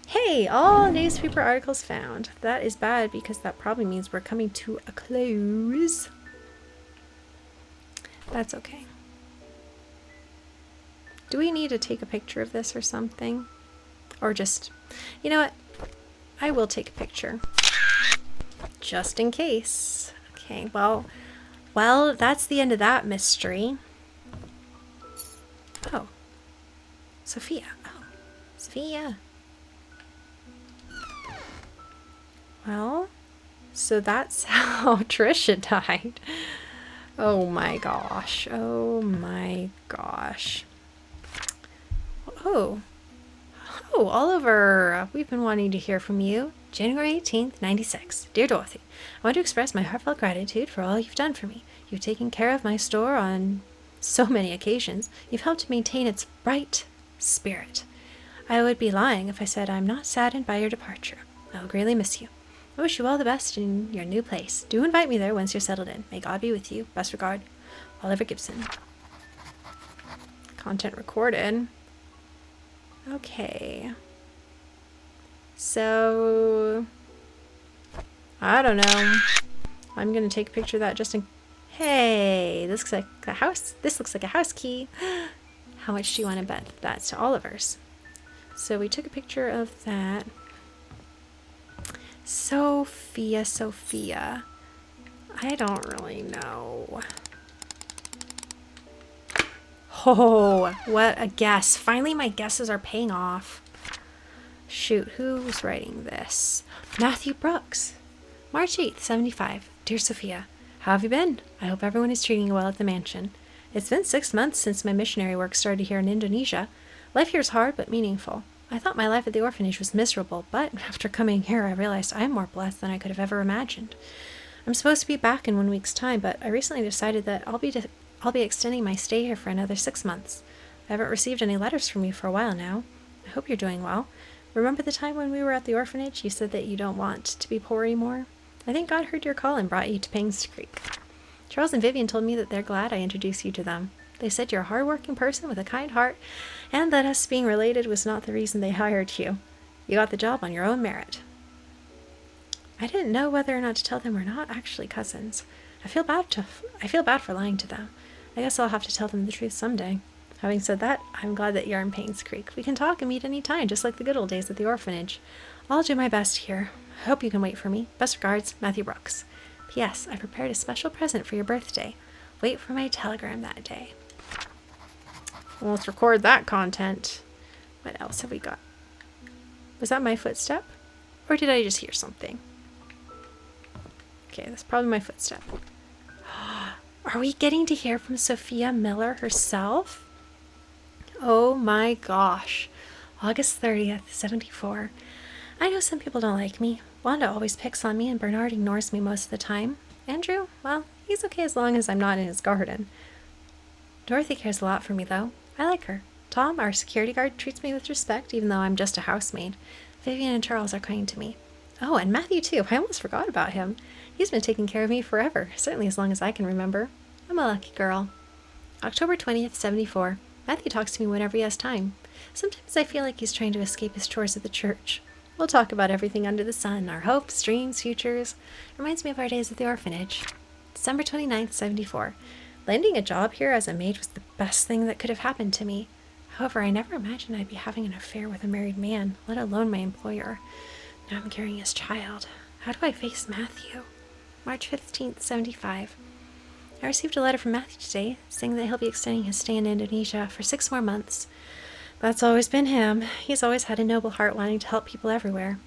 Hey, all newspaper articles found. That is bad because that probably means we're coming to a close. That's okay. Do we need to take a picture of this or something? Or just, you know what? I will take a picture. Just in case. Okay, well, that's the end of that mystery. Oh. Sophia. Oh, Sophia. Well, so that's how Tricia died. Oh my gosh. Oh my gosh. Oh, Oliver, we've been wanting to hear from you. January 18th, 96. Dear Dorothy, I want to express my heartfelt gratitude for all you've done for me. You've taken care of my store on so many occasions. You've helped maintain its bright spirit. I would be lying if I said I'm not saddened by your departure. I will greatly miss you. I wish you all the best in your new place. Do invite me there once you're settled in. May God be with you. Best regard, Oliver Gibson. Content recorded. Okay. So, I don't know. I'm going to take a picture of that just in... Hey, this looks like a house. This looks like a house key. How much do you want to bet that's to Oliver's? So we took a picture of that. Sophia. I don't really know. Oh, what a guess. Finally, my guesses are paying off. Shoot, who's writing this? Matthew Brooks. March 8th, 75. Dear Sophia, how have you been? I hope everyone is treating you well at the mansion. It's been 6 months since my missionary work started here in Indonesia. Life here is hard but meaningful. I thought my life at the orphanage was miserable, but after coming here I realized I am more blessed than I could have ever imagined. I'm supposed to be back in 1 week's time, but I recently decided that I'll be extending my stay here for another 6 months. I haven't received any letters from you for a while now. I hope you're doing well. Remember the time when we were at the orphanage? You said that you don't want to be poor anymore? I think God heard your call and brought you to Painscreek. Charles and Vivian told me that they're glad I introduced you to them. They said you're a hard-working person with a kind heart, and that us being related was not the reason they hired you. You got the job on your own merit. I didn't know whether or not to tell them we're not actually cousins. I feel bad for lying to them. I guess I'll have to tell them the truth someday. Having said that, I'm glad that you're in Painscreek. We can talk and meet any time, just like the good old days at the orphanage. I'll do my best here. I hope you can wait for me. Best regards, Matthew Brooks. P.S. I prepared a special present for your birthday. Wait for my telegram that day. Well, let's record that content. What else have we got? Was that my footstep? Or did I just hear something? Okay, that's probably my footstep. Are we getting to hear from Sophia Miller herself? Oh my gosh. August 30th, 74. I know some people don't like me. Wanda always picks on me and Bernard ignores me most of the time. Andrew, well, he's okay as long as I'm not in his garden. Dorothy cares a lot for me, though. I like her. Tom, our security guard, treats me with respect, even though I'm just a housemaid. Vivian and Charles are kind to me. Oh, and Matthew, too. I almost forgot about him. He's been taking care of me forever, certainly as long as I can remember. I'm a lucky girl. October 20th, 74. Matthew talks to me whenever he has time. Sometimes I feel like he's trying to escape his chores at the church. We'll talk about everything under the sun, our hopes, dreams, futures. Reminds me of our days at the orphanage. December 29th, 74. Landing a job here as a maid was the best thing that could have happened to me. However, I never imagined I'd be having an affair with a married man, let alone my employer. Now I'm carrying his child. How do I face Matthew? March 15th, 75. I received a letter from Matthew today, saying that he'll be extending his stay in Indonesia for 6 more months. That's always been him. He's always had a noble heart wanting to help people everywhere.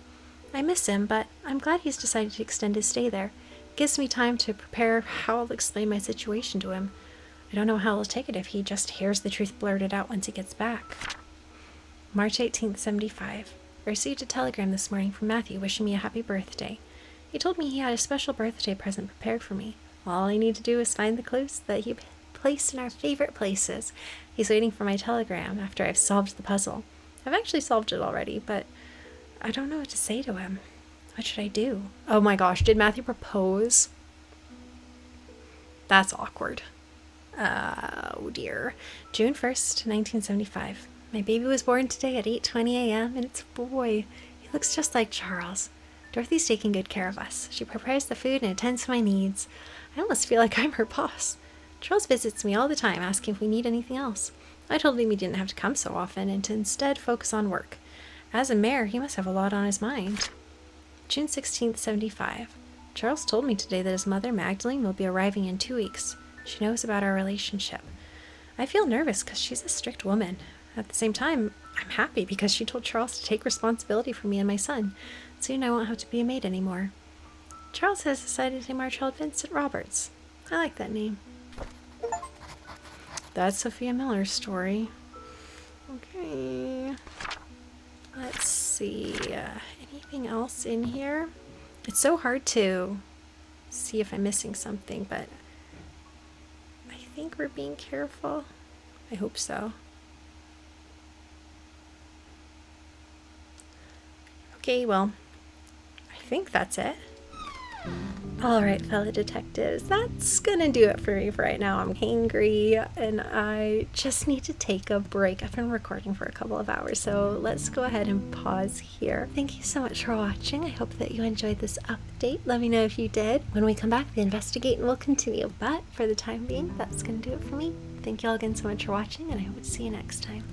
I miss him, but I'm glad he's decided to extend his stay there. It gives me time to prepare how I'll explain my situation to him. I don't know how he'll take it if he just hears the truth blurted out once he gets back. March 18th, 75. I received a telegram this morning from Matthew wishing me a happy birthday. He told me he had a special birthday present prepared for me. All I need to do is find the clues that he placed in our favorite places. He's waiting for my telegram after I've solved the puzzle. I've actually solved it already, but I don't know what to say to him. What should I do? Oh my gosh, did Matthew propose? That's awkward. Oh dear. June 1st, 1975. My baby was born today at 8:20 a.m. and it's a boy. He looks just like Charles. Dorothy's taking good care of us. She prepares the food and attends to my needs. I almost feel like I'm her boss. Charles visits me all the time, asking if we need anything else. I told him he didn't have to come so often and to instead focus on work. As a mayor, he must have a lot on his mind. June 16th, 75. Charles told me today that his mother, Magdalene, will be arriving in 2 weeks. She knows about our relationship. I feel nervous because she's a strict woman. At the same time, I'm happy because she told Charles to take responsibility for me and my son. Soon I won't have to be a maid anymore. Charles has decided to name our child Vincent Roberts. I like that name. That's Sophia Miller's story. Okay. Let's see. Any anything else in here? It's so hard to see if I'm missing something, but I think we're being careful. I hope so. Okay, well, I think that's it. All right, fellow detectives, that's gonna do it for me for right now. I'm hangry and I just need to take a break. I've been recording for a couple of hours, so let's go ahead and pause here. Thank you so much for watching. I hope that you enjoyed this update. Let me know if you did. When we come back, the investigating will continue, but for the time being, that's gonna do it for me. Thank you all again so much for watching, and I hope to see you next time.